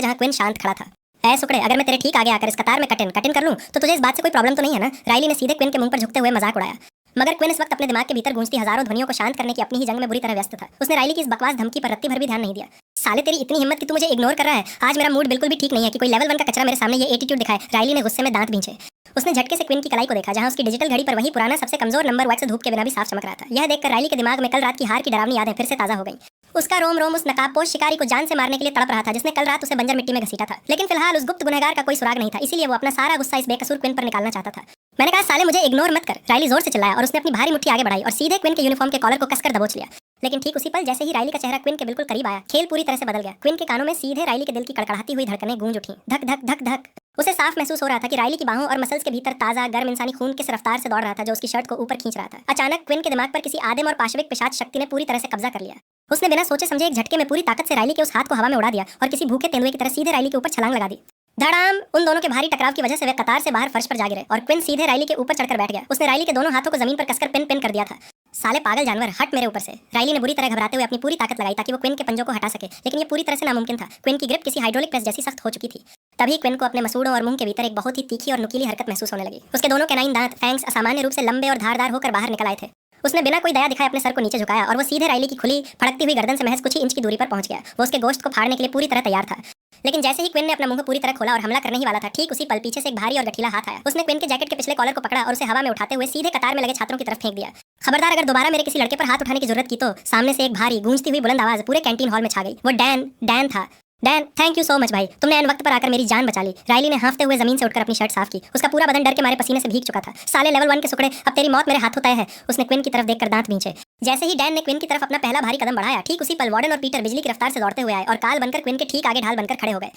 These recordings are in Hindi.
जहाँ क्विन शांत खड़ा था। ऐ सुकड़े, अगर मैं तेरे ठीक आगे आकर इस कतार में कटिन कर लूं तो तुझे इस बात से कोई प्रॉब्लम तो नहीं है ना? राइली ने सीधे क्विन के मुंह पर झुकते हुए मजाक उड़ाया। मगर क्विन इस वक्त अपने दिमाग के भीतर गूंजती हजारों ध्वनियों को शांत करने की अपनी ही जंग में बुरी तरह व्यस्त था। उसने राइली की इस बकवास धमकी पर रत्ती भर भी ध्यान नहीं दिया। साले, तेरी इतनी हिम्मत कि तू मुझे इग्नोर कर रहा है? आज मेरा मूड बिल्कुल भी ठीक नहीं है कि कोई लेवल 1 का कचरा मेरे सामने ये एटीट्यूड दिखाए। राइली ने गुस्से में दांत भींचे। उसने झटके से क्विन की कलाई को देखा, जहां उसकी डिजिटल घड़ी पर वही पुराना सबसे कमजोर नंबर वैक्स धूप के बिना भी साफ चमक रहा था। यह देखकर राइली के दिमाग में कल रात की हार की डरावनी यादें फिर से ताजा हो गई। उसका रोम रोम उस नकाबपोश शिकारी को जान से मारने के लिए तड़प रहा था, जिसने कल रात उसे बंजर मिट्टी में घसीटा था। लेकिन फिलहाल उस गुप्त गुनहगार का कोई सुराग नहीं था, इसीलिए वो अपना सारा गुस्सा इस बेकसूर क्विन पर निकालना चाहता था। मैंने कहा, साले मुझे इग्नोर मत कर। राइली जोर से चिल्लाया और उसने अपनी भारी मुट्ठी आगे बढ़ाई और सीधे क्विन के यूनिफॉर्म के कॉलर को कसकर दबोच लिया। लेकिन ठीक उसी पल जैसे ही राइली का चेहरा क्विन के बिल्कुल करीब आया, खेल पूरी तरह से बदल गया। क्विन के कानों में सीधे राइली के दिल की कड़कड़ाती हुई धड़कनें गूंज उठी। धक धक धक धक। उसे साफ महसूस हो रहा था कि राइली की बाहों और मसल्स के भीतर ताजा गर्म इंसानी खून किस रफ्तार से दौड़ रहा था, जो उसकी शर्ट को ऊपर खींच रहा था। अचानक क्विन के दिमाग पर किसी आदिम और पाशविक पिशाच शक्ति ने पूरी तरह से कब्जा कर लिया। उसने बिना सोचे समझे एक झटके में पूरी ताकत से राइली के उस हाथ को हवा में उड़ा दिया और किसी भूखे तेंदुए की तरह सीधे राइली के ऊपर छलांग लगा दी। धड़ाम! उन दोनों के भारी टकराव की वजह से वे कतार से बाहर फर्श पर जा गिरे और क्विन सीधे राइली के ऊपर चढ़कर बैठ गया। उसने राइली के दोनों हाथों को जमीन पर कसकर पिन पिन कर दिया था। साले पागल जानवर, हट मेरे ऊपर से! राइली ने बुरी तरह घबराते हुए अपनी पूरी ताकत लगाई ताकि वो क्विन के पंजों को हटा सके, लेकिन ये पूरी तरह से नामुमकिन था। क्विन की ग्रिप किसी हाइड्रोलिक प्रेस जैसी सख्त हो चुकी थी। तभी क्विन को अपने मसूड़ों और मुंह के भीतर एक बहुत ही तीखी और नुकीली हरकत महसूस होने लगी। उसके दोनों कैनाइन दांत फैंग्स असामान्य रूप से लंबे और धारदार होकर बाहर निकल आए थे। उसने बिना कोई दया दिखाए अपने सर को नीचे झुकाया और वो सीधे राइली की खुली फड़कती हुई गर्दन से महज कुछ ही इंच की दूरी पर पहुंच गया। वो उसके गोश्त को फाड़ने के लिए पूरी तरह तैयार था। लेकिन जैसे ही क्विन ने अपना मुंह पूरी तरह खोला और हमला करने ही वाला था, ठीक उसी पल पीछे से एक भारी और गठीला हाथ आया। उसने क्विन के जैकेट के पिछले कॉलर को पकड़ा और उसे हवा में उठाते हुए सीधे कतार में लगे छात्रों की तरफ फेंक दिया। खबरदार, अगर दोबारा मेरे किसी लड़के पर हाथ उठाने की जरूरत की तो। सामने से एक भारी गूंजती हुई बुलंद आवाज पूरे कैंटीन हॉल में छा गई। वो डैन था। Dan, thank you so much भाई, तुमने एन वक्त पर आकर मेरी जान बचा ली। राइली ने हांफते हुए जमीन से उठकर अपनी शर्ट साफ की। उसका पूरा बदन डर के मारे पसीने से भीग चुका था। साले लेवल 1 के सुकड़े, अब तेरी मौत मेरे हाथों तय है। उसने क्विन की तरफ देखकर दांत भींचे। जैसे ही डैन ने क्विन की तरफ अपना पहला भारी कदम बढ़ाया, ठीक उसी पल वार्डन और पीटर बिजली की रफ्तार से दौड़ते हुए आए और काल बनकर क्विन के ठीक आगे ढाल बनकर खड़े हो गए।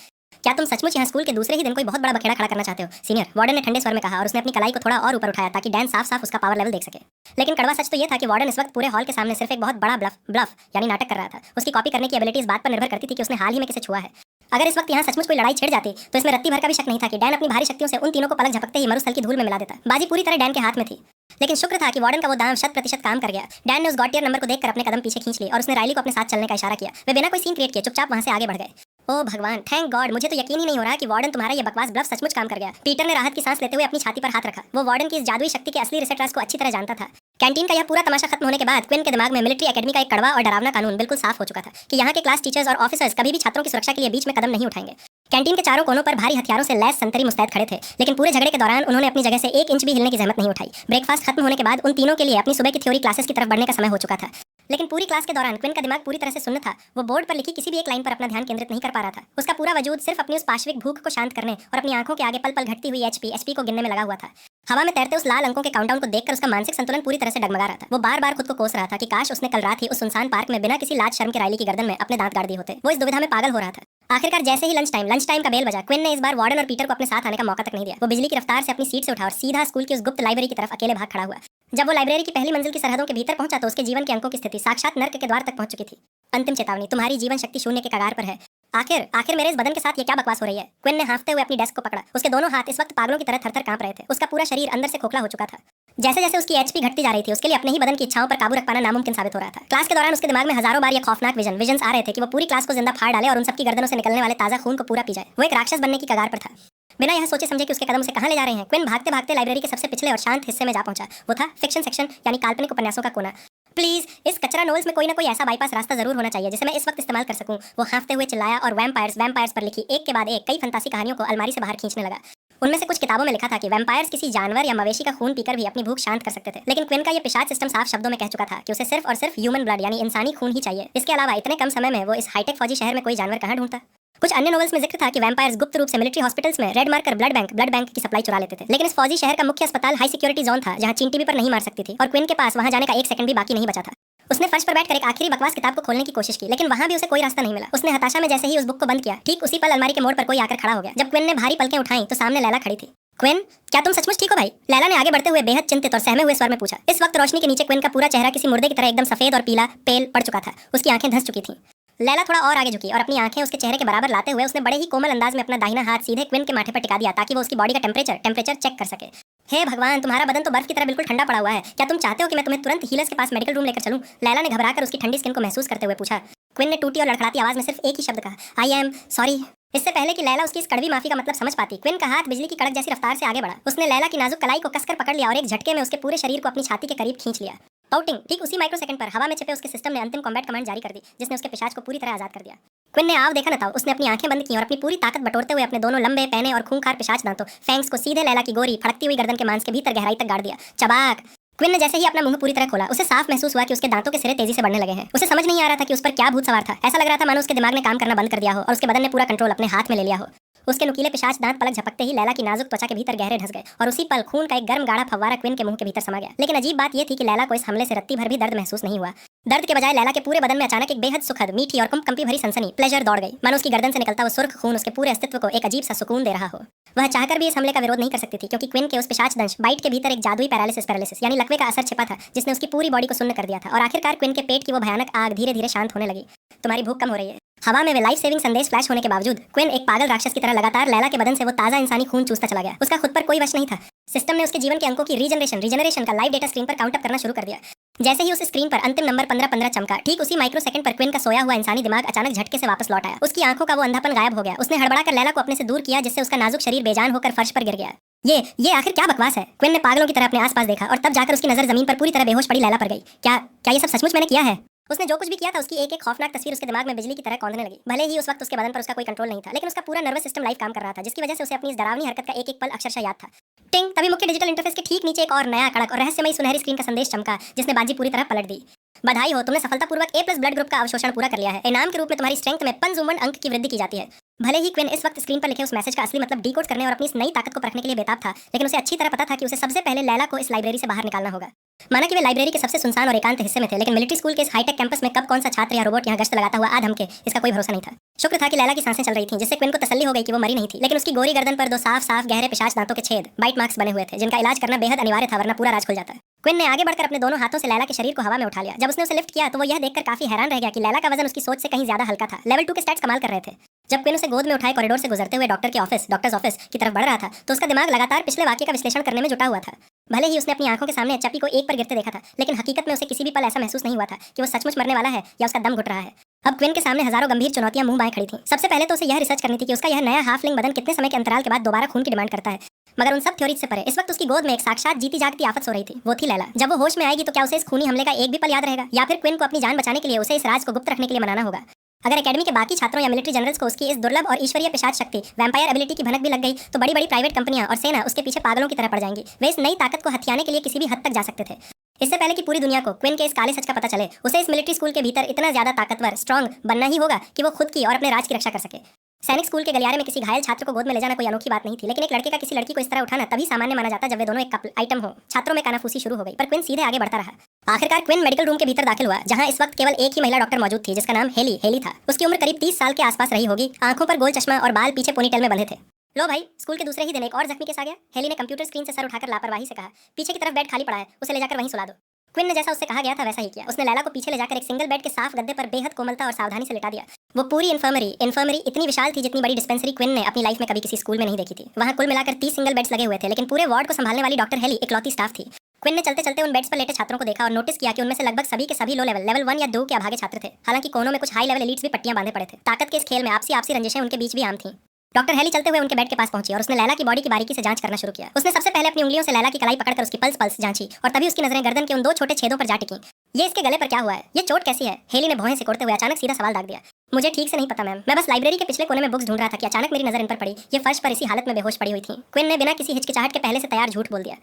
क्या तुम सचमुच यहाँ स्कूल के दूसरे ही दिन कोई बहुत बड़ा बखेड़ा खड़ा करना चाहते हो सीनियर? वार्डन ने ठंडे स्वर में कहा और उसने अपनी कलाई को थोड़ा और ऊपर उठाया ताकि डैन साफ साफ उसका पावर लेवल देख सके। लेकिन कड़वा सच तो ये था कि वार्डन इस वक्त पूरे हॉल के सामने सिर्फ एक बहुत बड़ा ब्लफ यानी नाटक कर रहा था। उसकी कॉपी करने की एबिलिटी इस बात पर निर्भर करती थी कि उसने हाल ही में किसे छुआ है। अगर इस वक्त यहाँ सचमुच कोई लड़ाई छिड़ जाती तो इसमें रत्ती भर का भी शक नहीं था कि डैन अपनी भारी शक्तियों से उन तीनों को पलक झपकते ही मरुस्थल की धूल में मिला देता। बाजी पूरी तरह डैन के हाथ में थी। लेकिन शुक्र था कि वार्डन का वो दांव 100% काम कर गया। डैन ने उस गॉटियर नंबर को देखकर अपने कदम पीछे खींच लिए और उसने राइली को अपने साथ चलने का इशारा किया। वे बिना कोई सीन क्रिएट किए चुपचाप वहां से आगे बढ़ गए। ओ भगवान, थैंक गॉड! मुझे तो यकीन ही नहीं हो रहा कि वार्डन तुम्हारा ये बकवास ब्लफ सचमुच काम कर गया। पीटर ने राहत की सांस लेते हुए अपनी छाती पर हाथ रखा। वो वार्डन की इस जादुई शक्ति के असली रिसेप्टर्स को अच्छी तरह जानता था। कैंटीन का यह पूरा तमाशा खत्म होने के बाद क्विन के दिमाग में मिलिट्री एकेडमी का एक कड़वा और डरावना कानून बिल्कुल साफ हो चुका था कि यहाँ के क्लास टीचर्स और ऑफिसर्स कभी भी छात्रों की सुरक्षा के लिए बीच में कदम नहीं उठाएंगे। कैंटीन के चारों कोनों पर भारी हथियारों से लैस संतरी मुस्तैद खड़े थे, लेकिन पूरे झगड़े के दौरान उन्होंने अपनी जगह से 1 इंच भी हिलने की जहमत नहीं उठाई। ब्रेकफास्ट खत्म होने के बाद उन तीनों के लिए अपनी सुबह की थ्योरी क्लासेस की तरफ बढ़ने का समय हो चुका था। लेकिन पूरी क्लास के दौरान क्विन का दिमाग पूरी तरह से सुन्न था। वो बोर्ड पर लिखी किसी भी एक लाइन पर अपना ध्यान केंद्रित नहीं कर पा रहा था। उसका पूरा वजूद सिर्फ अपनी उस पाशविक भूख को शांत करने और अपनी आंखों के आगे पल पल घटती हुई एचपी को गिनने में लगा हुआ था। हवा में तैरते उस लाल अंकों के काउंटडाउन को देखकर उसका मानसिक संतुलन पूरी तरह से डगमगा रहा था। वो बार बार खुद को कोस रहा था कि काश उसने कल रात ही उस सुनसान पार्क में बिना किसी लाज शर्म के राइली की गर्दन में अपने दांत गाड़ दिए होते। वो इस दुविधा में पागल हो रहा था। आखिरकार जैसे ही लंच टाइम का बेल बजा, क्विन ने इस बार वार्डन और पीटर को अपने साथ आने का मौका तक नहीं दिया। वो बिजली की रफ्तार से अपनी सीट से उठा और सीधा स्कूल की उस गुप्त लाइब्रेरी की तरफ अकेले भाग खड़ा हुआ। जब वो लाइब्रेरी की पहली मंजिल की सरहदों के भीतर पहुंचा तो उसके जीवन के अंकों की स्थिति साक्षात नर्क के द्वार तक पहुंच चुकी थी। अंतिम चेतावनी, तुम्हारी जीवन शक्ति शून्य के कगार पर है। आखिर मेरे इस बदन के साथ ये क्या बकवास हो रही है? क्विन ने हांफते हुए अपनी डेस्क को पकड़ा। उसके दोनों हाथ इस वक्त पागलों की तरह थरथर कांप रहे थे। उसका पूरा शरीर अंदर से खोखला हो चुका था। जैसे जैसे उसकी एचपी घटती जा रही थी, उसके लिए अपने ही बदन की इच्छाओं पर काबू रख पाना नामुमकिन साबित हो रहा था। क्लास के दौरान उसके दिमाग में हजारों बार ये खौफनाक विजन्स आ रहे थे कि वो पूरी क्लास को जिंदा फाड़ डाले और उन सबकी गर्दनों से निकलने वाले ताजा खून को पूरा पी जाए। वो एक राक्षस बनने की कगार पर था। बिना यह सोचे समझे कि उसके कदम उसे कहां ले जा रहे हैं, क्विन भागते भागते लाइब्रेरी के सबसे पिछले और शांत हिस्से में जा पहुंचा। वो था फिक्शन सेक्शन यानी काल्पनिक उपन्यासों का कोना। प्लीज, इस कचरा नोवेल्स में कोई ना कोई ऐसा बाईपास रास्ता जरूर होना चाहिए जिसे मैं इस वक्त इस्तेमाल कर सकूं। वो हांफते हुए चिल्लाया और वैम्पायर्स पर लिखी एक के बाद एक कई फंतासी कहानियों को अलमारी से बाहर खींचने लगा। उनमें से कुछ किताबों में लिखा था कि वैम्पायर्स किसी जानवर या मवेशी का खून पीकर भी अपनी भूख शांत कर सकते थे। लेकिन क्विन का ये पिशाच सिस्टम साफ शब्दों में कह चुका था कि उसे सिर्फ और सिर्फ ह्यूमन ब्लड यानी इंसानी खून ही चाहिए। इसके अलावा इतने कम समय में वो इस हाईटेक फौजी शहर में कोई जानवर कहां ढूंढता? कुछ अन्य नॉवेल्स में जिक्र था कि वैम्पायर्स गुप्त रूप से मिलिट्री हॉस्पिटल्स में रेड मार्कर ब्लड बैंक की सप्लाई चुरा लेते थे। लेकिन इस फौजी शहर का मुख्य अस्पताल हाई सिक्योरिटी जोन था जहां चींटी भी पर नहीं मार सकती थी और क्विन के पास वहां जाने का 1 सेकंड भी बाकी नहीं बचा था। उसने फर्श पर बैठकर एक आखिरी बकवास किताब को खोलने की कोशिश की, लेकिन वहां भी उसे कोई रास्ता नहीं मिला। उसने हताशा में जैसे ही उस बुक को बंद किया, ठीक उसी पल अलमारी के मोड़ पर कोई आकर खड़ा हो गया। जब क्विन ने भारी पलकें उठाई तो सामने लैला खड़ी थी। क्विन, क्या तुम सचमुच ठीक हो भाई? लैला ने आगे बढ़ते हुए बेहद चिंतित और सहमे हुए स्वर में पूछा। इस वक्त रोशनी के नीचे क्विन का पूरा चेहरा किसी मुर्दे की तरह एकदम सफेद और पीला पेल पड़ चुका था। उसकी आंखें धंस चुकी थीं। लैला थोड़ा और आगे झुकी और अपनी आंखें उसके चेहरे के बराबर लाते हुए उसने बड़े ही कोमल अंदाज में अपना दाहिना हाथ सीधे क्विन के माथे पर टिका दिया ताकि वो उसकी बॉडी का टेम्परेचर चेक कर सके। हे भगवान, तुम्हारा बदन तो बर्फ की तरह बिल्कुल ठंडा पड़ा हुआ है। क्या तुम चाहते हो कि मैं तुम्हें तुरंत हीलर्स के पास मेडिकल रूम लेकर चलूं? लैला ने घबराकर उसकी ठंडी स्किन को महसूस करते हुए पूछा। क्विन ने टूटी और लड़खड़ाती आवाज में सिर्फ एक ही शब्द कहा, आई एम सॉरी। इससे पहले कि लैला उसकी इस कड़वी माफी का मतलब समझ पाती, क्विन का हाथ बिजली की कड़क जैसी रफ्तार से आगे बढ़ा। उसने लैला की नाजुक कलाई को कसकर पकड़ लिया और एक झटके में उसके पूरे शरीर को अपनी छाती के करीब खींच लिया। पाउटिंग। ठीक उसी माइक्रोसेकंड पर हवा में छिपे उसके सिस्टम ने अंतिम कॉम्बैट कमांड जारी कर दी, जिसने उसके पिशाच को पूरी तरह आजाद कर दिया। क्विन ने आव देखा न था। उसने अपनी आंखें बंद की और अपनी पूरी ताकत बटोरते हुए अपने दोनों लंबे पैने और खूंखार पिशाच दांतों फैंग्स को सीधे लैला की गोरी फड़कती हुई गर्दन के मांस के भीतर गहराई तक गाड़ दिया। चबाक। क्विन ने जैसे ही अपना मुंह पूरी तरह खोला, उसे साफ महसूस हुआ कि उसके दांतों के सिरे तेजी से बढ़ने लगे हैं। उसे समझ नहीं आ रहा था कि उस पर क्या भूत सवार था। ऐसा लग रहा था मानो उसके दिमाग ने काम करना बंद कर दिया हो और उसके बदन ने पूरा कंट्रोल अपने हाथ में ले लिया हो। उसके नुकीले पिशाच दांत पलक झपकते ही लैला की नाजुक त्वचा के भीतर गहरे ढस गए और उसी पल खून का एक गर्म गाढ़ा फव्वारा क्विन के मुंह के भीतर समा गया। लेकिन अजीब बात यह थी कि लैला को इस हमले से रत्ती भर भी दर्द महसूस नहीं हुआ। दर्द के बजाय लैला के पूरे बदन में अचानक एक बेहद सुखद, मीठी और कंपी भरी सनसनी प्लेजर दौड़ गई, मानो उसकी गर्दन से निकलता हुआ सुर्ख खून उसके पूरे अस्तित्व को एक अजीब सा सुकून दे रहा हो। वह चाहकर भी इस हमले का विरोध नहीं कर सकती थी, क्योंकि क्विन के उस पिशाच दंश बाइट के भीतर एक जादुई पैरालिसिस यानी लकवे का असर छिपा था, जिसने उसकी पूरी बॉडी को सुन्न कर दिया था। और आखिरकार क्विन के पेट की वो भयानक आग धीरे धीरे शांत होने लगी। तुम्हारी भूख कम हो रही है। हवा में वे लाइफ सेविंग संदेश फ्लैश होने के बावजूद क्विन एक पागल राक्षस की तरह लगातार लैला के बदन से वो ताजा इंसानी खून चूसता चला गया। उसका खुद पर कोई वश नहीं था। सिस्टम ने उसके जीवन के अंकों की रीजनरेशन का लाइव डेटा स्क्रीन पर काउंट अप करना शुरू कर दिया। जैसे ही उस स्क्रीन पर अंतिम नंबर 15-15 चमका, ठीक उसी माइक्रो सेकंड पर क्विन का सोया हुआ इंसानी दिमाग अचानक झटके से वापस लौट आया। उसकी आंखों का वो अंधापन गायब हो गया। उसने हड़बड़ाकर लैला को अपने से दूर किया, जिससे उसका नाजुक शरीर बेजान होकर फर्श पर गिर गया। ये आखिर क्या बकवास है? क्विन ने पागलों की तरह अपने आसपास देखा और तब जाकर उसकी नजर जमीन पर पूरी तरह बेहोश पड़ी लैला पर गई। क्या ये सब सचमुच मैंने किया है? उसने जो कुछ भी किया था, उसकी एक एक खौफनाक तस्वीर उसके दिमाग में बिजली की तरह कौंधने लगी। भले ही उस वक्त उसके बदन पर उसका कोई कंट्रोल नहीं था, लेकिन उसका पूरा नर्वस सिस्टम लाइव काम कर रहा था, जिसकी वजह से उसे अपनी इस डरावनी हरकत का एक एक पल अक्षरशः याद था। टिंग। तभी मुख्य डिजिटल इंटरफेस के ठीक नीचे एक और नया कड़क और रहस्यमयी सुनहरी स्क्रीन का संदेश चमका, जिसने बाजी पूरी तरह पलट दी। बधाई हो, तुमने सफलतापूर्वक A+ ब्लड ग्रुप का अवशोषण पूरा कर लिया है। इनाम के रूप में तुम्हारी स्ट्रेंथ में 5 अंक की वृद्धि की जाती है। भले ही क्विन इस वक्त स्क्रीन पर लिखे उस मैसेज का असली मतलब डीकोड करने और अपनी इस नई ताकत को परखने के लिए बेताब था, लेकिन उसे अच्छी तरह पता था कि उसे सबसे पहले लैला को इस लाइब्रेरी से बाहर निकालना होगा। माना कि वे लाइब्रेरी के सबसे सुनसान और एकांत हिस्से में थे, लेकिन मिलिट्री स्कूल के इस हाईटेक कैंपस में कब कौन सा छात्र या रोबोट यहाँ गश्त लगाता हुआ आ धमके, इसका कोई भरोसा नहीं था। शुक्र था कि लैला की सांसें चल रही थीं, जिससे क्विन को तसल्ली हो गई कि वो मरी नहीं थी। लेकिन उसकी गोरी गर्दन पर 2 साफ गहरे पिशाच दांतों के छेद, बाइट मार्क्स बने हुए थे, जिनका इलाज करना बेहद अनिवार्य था, वरना पूरा राज खुल जाता। क्विन ने आगे बढ़कर अपने दोनों हाथों से लैला के शरीर को हवा में उठा लिया। जब उसने उसे लिफ्ट किया तो वो यह देखकर काफी हैरान रह गया कि लैला का वजन उसकी सोच से कहीं ज्यादा हल्का था। लेवल 2 के स्टैट्स कमाल कर रहे थे। जब क्विन उसे गोद में उठाए कॉरिडोर से गुजरते हुए डॉक्टर्स ऑफिस की तरफ बढ़ रहा था, तो उसका दिमाग लगातार पिछले वाक्य का विश्लेषण करने में जुटा हुआ था। भले ही उसने अपनी आंखों के सामने चप्पी को एक पर गिरते देखा था, लेकिन हकीकत में उसे किसी भी पल ऐसा महसूस नहीं हुआ था कि वो सचमुच मरने वाला है या उसका दम घुट रहा है। अब क्विन के सामने हजारों गंभीर चुनौतियां मुंह बाएं खड़ी थीं। सबसे पहले तो उसे यह रिसर्च करनी थी कि उसका यह नया हाफलिंग बदन कितने समय के अंतराल के बाद दोबारा खून की डिमांड करता है। मगर उन सब थ्योरी से परे इस वक्त उसकी गोद में एक साक्षात जीती जागती आफत सो रही थी। वो थी लैला। जब वो होश में आएगी तो क्या उसे इस खूनी हमले का एक भी पल याद रहेगा, या फिर क्विन को अपनी जान बचाने के लिए उसे इस राज को गुप्त रखने के लिए मनाना होगा? अगर एकेडमी के बाकी छात्रों या मिलिट्री जनरल्स को उसकी इस दुर्लभ और ईश्वरीय पिशाच शक्ति वैम्पायर एबिलिटी की भनक भी लग गई, तो बड़ी बड़ी प्राइवेट कंपनियां और सेना उसके पीछे पागलों की तरह पड़ जाएंगी। वे इस नई ताकत को हथियाने के लिए किसी भी हद तक जा सकते थे। इससे पहले कि पूरी दुनिया को क्विन के इस काले सच का पता चले, उसे इस मिलिट्री स्कूल के भीतर इतना ज्यादा ताकतवर, स्ट्रांग बनना ही होगा कि वो खुद की और अपने राज की रक्षा कर सके। सैनिक स्कूल के गलियारे में किसी घायल छात्र को गोद में ले जाना कोई अनोखी बात नहीं थी, लेकिन एक लड़के का किसी लड़की को इस तरह उठाना तभी सामान्य माना जाता जब वे दोनों एक कपल आइटम हो। छात्रों में कानाफूसी शुरू हो गई, पर क्विन सीधे आगे बढ़ता रहा। आखिरकार क्विन मेडिकल रूम के भीतर दाखिल हुआ, जहां इस वक्त केवल एक ही महिला डॉक्टर मौजूद थी, जिसका नाम हेली था। उसकी उम्र करीब 30 साल के आसपास रही होगी। आंखों पर गोल चश्मा और बाल पीछे पोनीटेल में बंधे थे। लो भाई, स्कूल के दूसरे ही दिन एक और जख्मी केस आ गया। हेली ने कंप्यूटर स्क्रीन से सर उठाकर लापरवाही से कहा, पीछे की तरफ बेड खाली पड़ा है, उसे ले जाकर वहीं सुला दो। क्विन ने जैसा उससे कहा गया था वैसा ही किया। उसने लैला को पीछे ले जाकर एक सिंगल बेड के साफ गद्दे पर बेहद कोमलता और सावधानी से लिटा दिया। वो पूरी इन्फर्मरी इतनी विशाल थी जितनी बड़ी डिस्पेंसरी क्विन ने अपनी लाइफ में कभी किसी स्कूल में नहीं देखी थी। वहाँ कुल मिलाकर 30 सिंगल बेड्स लगे हुए थे, लेकिन पूरे वार्ड को संभालने वाली डॉक्टर हेली इकलौती स्टाफ थी। क्विन ने चलते चलते उन बेड्स पर लेटे छात्रों को देखा और नोटिस किया कि उनमें से लगभग सभी के सभी लेवल 1 या 2 के अभागे छात्र थे। हालांकि कोनों में कुछ हाई लेवल एलीट्स भी पट्टियां बांधे पड़े थे। ताकत के इस खेल में आपसी रंजिशें उनके बीच भी आम थीं। डॉक्टर हेली चलते हुए उनके बेड के पास पहुंची और उसने लैला की बॉडी की बारीकी से जांच करना शुरू किया। उसने सबसे पहले अपनी उंगलियों से लैला की कलाई पकड़कर उसकी पल्स जांची और तभी उसकी नजरें गर्दन के उन 2 छोटे छेदों पर जा टिकी। ये इसके गले पर क्या हुआ है? ये चोट कैसी है? हेली ने भौहें सिकोड़ते हुए अचानक सीधा सवाल दाग दिया। मुझे ठीक से नहीं पता मैम, मैं बस लाइब्रेरी के पिछले कोने में बुक्स ढूंढ रहा था कि अचानक मेरी नजर इन पर पड़ी। ये फर्श पर इसी हालत में बेहोश पड़ी हुई थी। क्विन ने बिना किसी हिचकिचाहट के पहले से तैयार झूठ बोल दिया।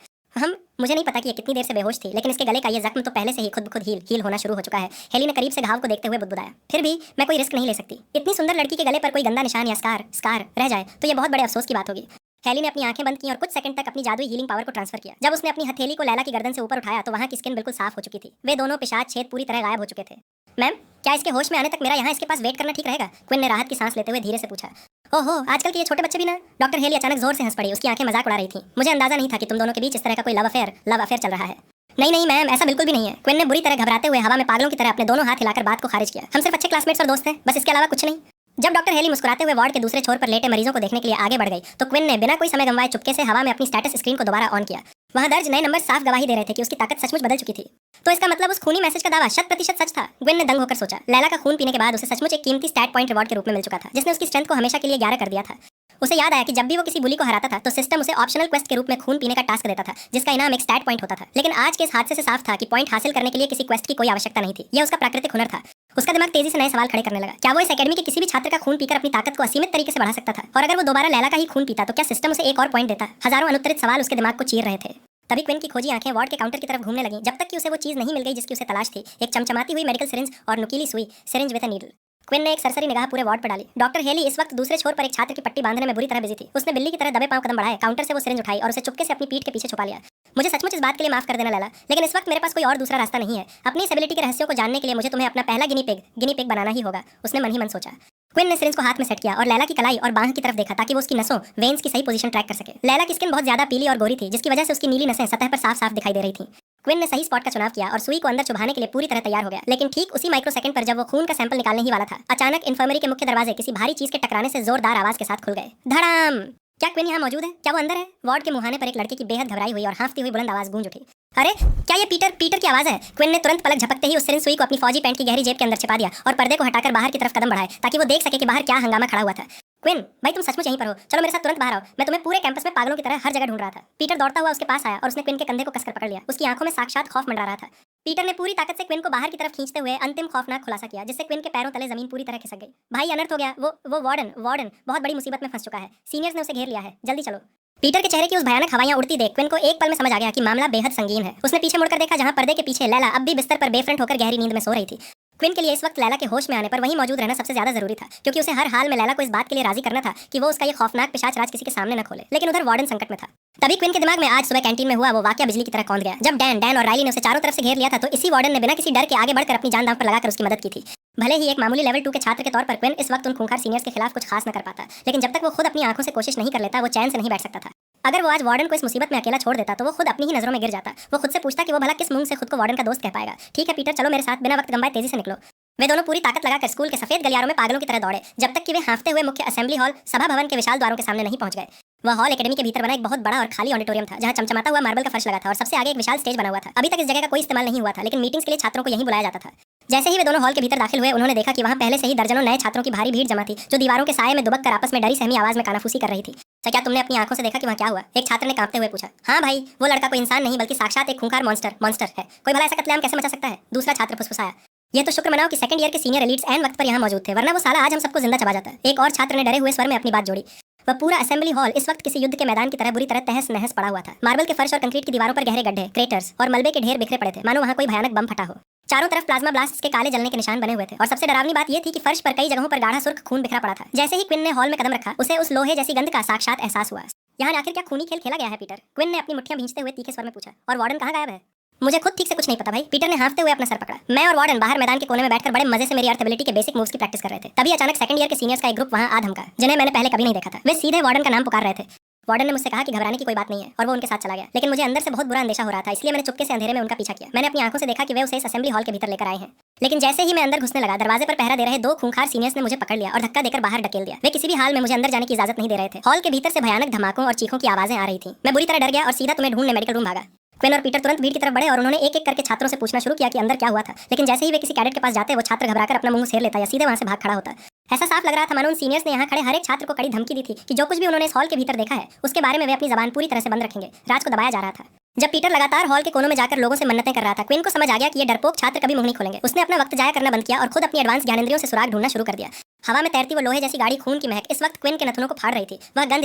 मुझे नहीं पता कि ये कितनी देर से बेहोश थी, लेकिन इसके गले का ये जख्म तो पहले से ही खुद ब खुद हील होना शुरू हो चुका है। हेली ने करीब से घाव को देखते हुए बुदबुदाया। फिर भी मैं कोई रिस्क नहीं ले सकती। इतनी सुंदर लड़की के गले पर कोई गंदा निशान या स्कार रह जाए तो ये बहुत बड़े अफसोस की बात होगी। हेली ने अपनी आंखें बंद की और कुछ सेकंड तक अपनी जादुई हीलिंग पावर को ट्रांसफर किया। जब उसने अपनी हथेली को लैला की गर्दन से ऊपर उठाया तो वहां की स्किन बिल्कुल साफ हो चुकी थी। वे दोनों पिशाच छेद पूरी तरह गायब हो चुके थे। मैम, क्या इसके होश में आने तक मेरा यहाँ इसके पास वेट करना ठीक रहेगा? क्विन ने राहत की सांस लेते हुए धीरे से पूछा। ओहो, आजकल के ये छोटे बच्चे भी ना। डॉक्टर हेली अचानक जोर से हंस पड़ी। उसकी आंखें मजाक उड़ा रही थी। मुझे अंदाजा नहीं था कि तुम दोनों के बीच इस तरह का कोई लव अफेयर चल रहा है। नहीं मैम, ऐसा बिल्कुल भी नहीं है। क्विन ने बुरी तरह घबराते हुए हवा में पागलों की तरह अपने दोनों हाथ हिलाकर बात को खारिज किया। हम सिर्फ अच्छे क्लासमेट्स और दोस्त हैं, बस इसके अलावा कुछ नहीं। जब डॉक्टर हेली मुस्कुराते हुए वार्ड के दूसरे छोर पर लेटे मरीजों को देखने के लिए आगे बढ़ गई तो क्विन ने बिना कोई समय गंवाए चुपके से हवा में अपनी स्टेटस स्क्रीन को दोबारा ऑन किया। वहाँ दर्ज नए नंबर साफ गवाही दे रहे थे कि उसकी ताकत सचमुच बदल चुकी थी। तो इसका मतलब उस खूनी मैसेज का दावा 100% सच था। ग्वेन ने दंग होकर सोचा। लैला का खून पीने के बाद उसे सचमुच एक कीमती स्टैट पॉइंट रिवॉर्ड के रूप में मिल चुका था, जिसने उसकी स्ट्रेंथ को हमेशा के लिए 11 कर दिया था। उसे याद आया कि जब भी वो किसी बुली को हराता था तो सिस्टम उसे ऑप्शनल क्वेस्ट के रूप में खून पीने का टास्क देता था, जिसका इनाम एक स्टैट पॉइंट होता था। लेकिन आज के इस हादसे से साफ था कि पॉइंट हासिल करने के लिए किसी क्वेस्ट की कोई आवश्यकता नहीं थी। यह उसका प्राकृतिक हुनर था। उसका दिमाग तेजी से नए सवाल खड़े करने लगा। क्या वो इस एकेडमी के किसी भी छात्र का खून पीकर अपनी ताकत को असीमित तरीके से बढ़ा सकता था? और अगर वो दोबारा लैला का ही खून पीता तो क्या सिस्टम उसे एक और पॉइंट देता? हजारों अनुत्तरित सवाल उसके दिमाग को चीर रहे थे। तभी क्विन की खोजी आंखें वार्ड के काउंटर की तरफ घूमने लगीं, जब तक कि उसे वो चीज नहीं मिल गई जिसकी उसे तलाश थी। एक चमचमाती हुई मेडिकल सिरिंज और नुकीली सुई, syringe with a needle. Quinn ने एक सरसरी निगाह पूरे वार्ड पर डाली। डॉक्टर हेली इस वक्त दूसरे छोर पर एक छात्र की पट्टी बांधने में बुरी तरह बिजी थी। उसने बिल्ली की तरह दबे पांव कदम बढ़ाए, काउंटर से वो सिरिंज उठाई और उसे चुपके से अपनी पीठ के पीछे छुपा लिया। मुझे सचमुच इस बात के लिए माफ कर देना लैला, लेकिन इस वक्त मेरे पास कोई और दूसरा रास्ता नहीं है। अपनी इस एबिलिटी के रहस्यों को जानने के लिए मुझे तुम्हें अपना पहला गिनी पिग बनाना ही होगा, उसने मन ही मन सोचा। क्विन ने सिरिंज को हाथ में सेट किया और लैला की कलाई और बांह की तरफ देखा ताकि वो उसकी नसों, वेन्स की सही पोजीशन ट्रैक कर सके। लैला की स्किन बहुत ज्यादा पीली और गोरी थी, जिसकी वजह से उसकी नीली नसें सतह पर साफ साफ दिखाई दे रही थीं। क्विन ने सही स्पॉट का चुनाव किया और सुई को अंदर चुभाने के लिए पूरी तरह तैयार हो गया। लेकिन ठीक उसी माइक्रोसेकंड पर जब वो खून का सैंपल निकालने ही वाला था, अचानक इन्फर्मरी के मुख्य दरवाजे किसी भारी चीज के टकराने से जोरदार आवाज के साथ खुल गए। धड़ाम! क्या क्विन यहाँ मौजूद है? क्या वो अंदर है? वार्ड के मुहाने पर एक लड़के की बेहद घबराई हुई और हांफती हुई बुलंद आवाज गूंज उठी। अरे क्या ये पीटर की आवाज है? क्विन ने तुरंत पलक झपकते ही उस सिरिंज सुई को अपनी फौजी पैंट की गहरी जेब के अंदर छिपा दिया और पर्दे को हटाकर बाहर की तरफ कदम बढ़ाए ताकि वो देख सके कि बाहर क्या हंगामा खड़ा हुआ था। क्विन भाई, तुम सचमुच यहीं पर हो? चलो मेरे साथ तुरंत बाहर आओ। मैं तुम्हें पूरे कैंपस में पागलों की तरह हर जगह ढूंढ रहा था। पीटर दौड़ता हुआ उसके पास आया और उसने क्विन के कंधे को कसकर पकड़ लिया। उसकी आंखों में साक्षात खौफ मंडरा रहा था। पीटर ने पूरी ताकत से क्विन को बाहर की तरफ खींचते हुए अंतिम खौफनाक खुलासा किया, जिससे क्विन के पैरों तले जमीन पूरी तरह खिसक गई। भाई, अनर्थ हो गया। वो वार्डन बहुत बड़ी मुसीबत में फंस चुका है। सीनियर्स ने उसे घेर लिया है, जल्दी चलो। पीटर के चेहरे की उस भयानक हवाइयां उड़ती देख क्विन को एक पल में समझ आ गया कि मामला बेहद संगीन है। उसने पीछे मुड़कर देखा, जहां पर्दे के पीछे लैला अब भी बिस्तर पर बेफ्रंट होकर गहरी नींद में सो रही थी। क्विन के लिए इस वक्त लैला के होश में आने पर वहीं मौजूद रहना सबसे ज्यादा जरूरी था, क्योंकि उसे हर हाल में लैला को इस बात के लिए राजी करना था कि वो उसका ये खौफनाक पिशाच राज किसी के सामने न खोले। लेकिन उधर वार्डन संकट में था। तभी क्विन के दिमाग में आज सुबह कैंटीन में हुआ वो वाकया बिजली की तरह कौंध गया। जब डैन और राइली ने उसे चारों तरफ से घेर लिया था तो इसी वार्डन ने बिना किसी डर के आगे बढ़कर अपनी जान दांव पर लगाकर उसकी मदद की थी। भले ही एक मामूली लेवल 2 के छात्र के तौर पर क्विन इस वक्त उन खूंखार सीनियर्स के खिलाफ कुछ खास न कर पाता, लेकिन जब तक वो खुद अपनी आंखों से कोशिश नहीं कर लेता, वो चैन से नहीं बैठ सकता था। अगर वो आज वार्डन को इस मुसीबत में अकेला छोड़ देता तो वो खुद अपनी ही नजरों में गिर जाता। वो खुद से पूछता कि वो भला किस मुंह से खुद को वार्डन का दोस्त कह पाएगा। ठीक है पीटर, चलो मेरे साथ, बिना वक्त गंवाए तेजी से निकलो। वे दोनों पूरी ताकत लगाकर स्कूल के सफेद गलियारों में पागलों की तरह दौड़े, जब तक कि वे हांफते हुए मुख्य असेंबली हॉल सभा भवन के विशाल द्वारों के सामने नहीं पहुंच गए। वह हॉल एकेडमी के भीतर बना एक बहुत बड़ा और खाली ऑडिटोरियम था, जहां चमचमाता हुआ मार्बल का फर्श लगा था और सबसे आगे एक विशाल स्टेज बना हुआ था। अभी तक इस जगह का कोई इस्तेमाल नहीं हुआ था, लेकिन मीटिंग्स के लिए छात्रों को यहीं बुलाया जाता था। जैसे ही वे दोनों हॉल के भीतर दाखिल हुए, उन्होंने देखा कि वहां पहले से ही दर्जनों नए छात्रों की भारी भीड़ जमा थी, जो दीवारों के साये में दुबक कर आपस में डरी सहमी आवाज में कानाफूसी कर रही थी। क्या तुमने अपनी आंखों से देखा कि वहां क्या हुआ? एक छात्र ने कांपते हुए पूछा। हाँ भाई, वो लड़का कोई इंसान नहीं बल्कि साक्षात एक खूंखार मॉन्स्टर है। कोई भला ऐसा कत्लेआम कैसे मचा सकता है? दूसरा छात्र फुसफुसाया। ये तो शुक्र मनाओ कि सेकंड ईयर के सीनियर एलिट्स एन वक्त पर यहाँ मौजूद थे, वरना वो साला आज हम सबको जिंदा चबा जाता। एक और छात्र ने डरे हुए स्वर में अपनी बात जोड़ी। वह पूरा असेंबली हॉल इस वक्त किसी युद्ध के मैदान की तरह बुरी तरह तहस नहस पड़ा हुआ था। मार्बल के फर्श और कंक्रीट की दीवारों पर गहरे गड्ढे, क्रेटर्स और मलबे के ढेर बिखरे पड़े थे, मानो वहाँ कोई भयानक बम फटा हो। चारों तरफ प्लाज्मा ब्लास्ट के काले जलने के निशान बने हुए थे और सबसे डरावनी बात यह थी कि फर्श पर कई जगहों पर गाढ़ा सुर्ख खून बिखरा पड़ा था। जैसे ही क्विन ने हॉल में कदम रखा, उसे उस लोहे जैसी गंध का साक्षात एहसास हुआ। यहाँ आखिर क्या खूनी खेल खेला गया है पीटर? क्विन ने अपनी मुट्ठियां भींचते हुए तीखे स्वर में पूछा। और वार्डन कहाँ गायब है? मुझे खुद ठीक से कुछ नहीं पता भाई, पीटर ने हांफते हुए अपना सर पकड़ा। मैं और वार्डन बाहर मैदान के कोने में बैठकर बड़े मजे से मेरी अर्थ एबिलिटी के बेसिक मूव्स की प्रैक्टिस कर रहे थे। तभी अचानक सेकंड ईयर के सीनियर्स का एक ग्रुप वहां आ धमका, जिन्हें मैंने पहले कभी नहीं देखा था। वे सीधे वार्डन का नाम पुकार रहे थे। वार्डन ने मुझसे कहा कि घबराने की कोई बात नहीं है और वो उनके साथ चला गया, लेकिन मुझे अंदर से बहुत बुरा अंदेशा हो रहा था, इसलिए मैंने चुपके से अंधेरे में उनका पीछा किया। मैंने अपनी आंखों से देखा कि वे उसे इस असेंबली हॉल के भीतर लेकर आए हैं। लेकिन जैसे ही मैं अंदर घुसने लगा, दरवाजे पर पहरा दे रहे दो खूंखार सीनियर्स ने मुझे पकड़ लिया और धक्का देकर बाहर ढकेल दिया। वे किसी भी हाल में मुझे अंदर जाने की इजाजत नहीं दे रहे थे। हॉल के भीतर से भयानक धमाकों और चीखों की आवाजें आ रही थी। मैं बुरी तरह डर गया और सीधा तुम्हें ढूंढने मेडिकल रूम भागा। क्विन और पीटर तुरंत भीड़ की तरफ बढ़े और उन्होंने एक एक करके छात्रों से पूछना शुरू किया कि अंदर क्या हुआ था। लेकिन जैसे ही वे किसी कैडेट के पास जाते, वो छात्र घबराकर अपना मुंह सेर लेता या सीधे वहां से भाग खड़ा होता। ऐसा साफ लग रहा था मानो उन सीनियर्स ने यहाँ खड़े हर एक छात्र को कड़ी धमकी दी थी कि जो कुछ भी उन्होंने इस हॉल के भीतर देखा है, उसके बारे में वे अपनी जबान पूरी तरह से बंद रखेंगे। राज को दबाया जा रहा था। जब पीटर लगातार हॉल के कोनों में जाकर लोगों से मन्नतें कर रहा था, क्विन को समझ आ गया कि ये डरपोक छात्र कभी मुंह नहीं खोलेंगे। उसने अपना वक्त जाया करना बंद किया और खुद अपनी एडवांस ज्ञानेंद्रियों से सुराग ढूंढना शुरू कर दिया। हवा में तैरती वो लोहे जैसी गाड़ी खून की महक इस वक्त क्विन के नथुनों को फाड़ रही थी। वह गंध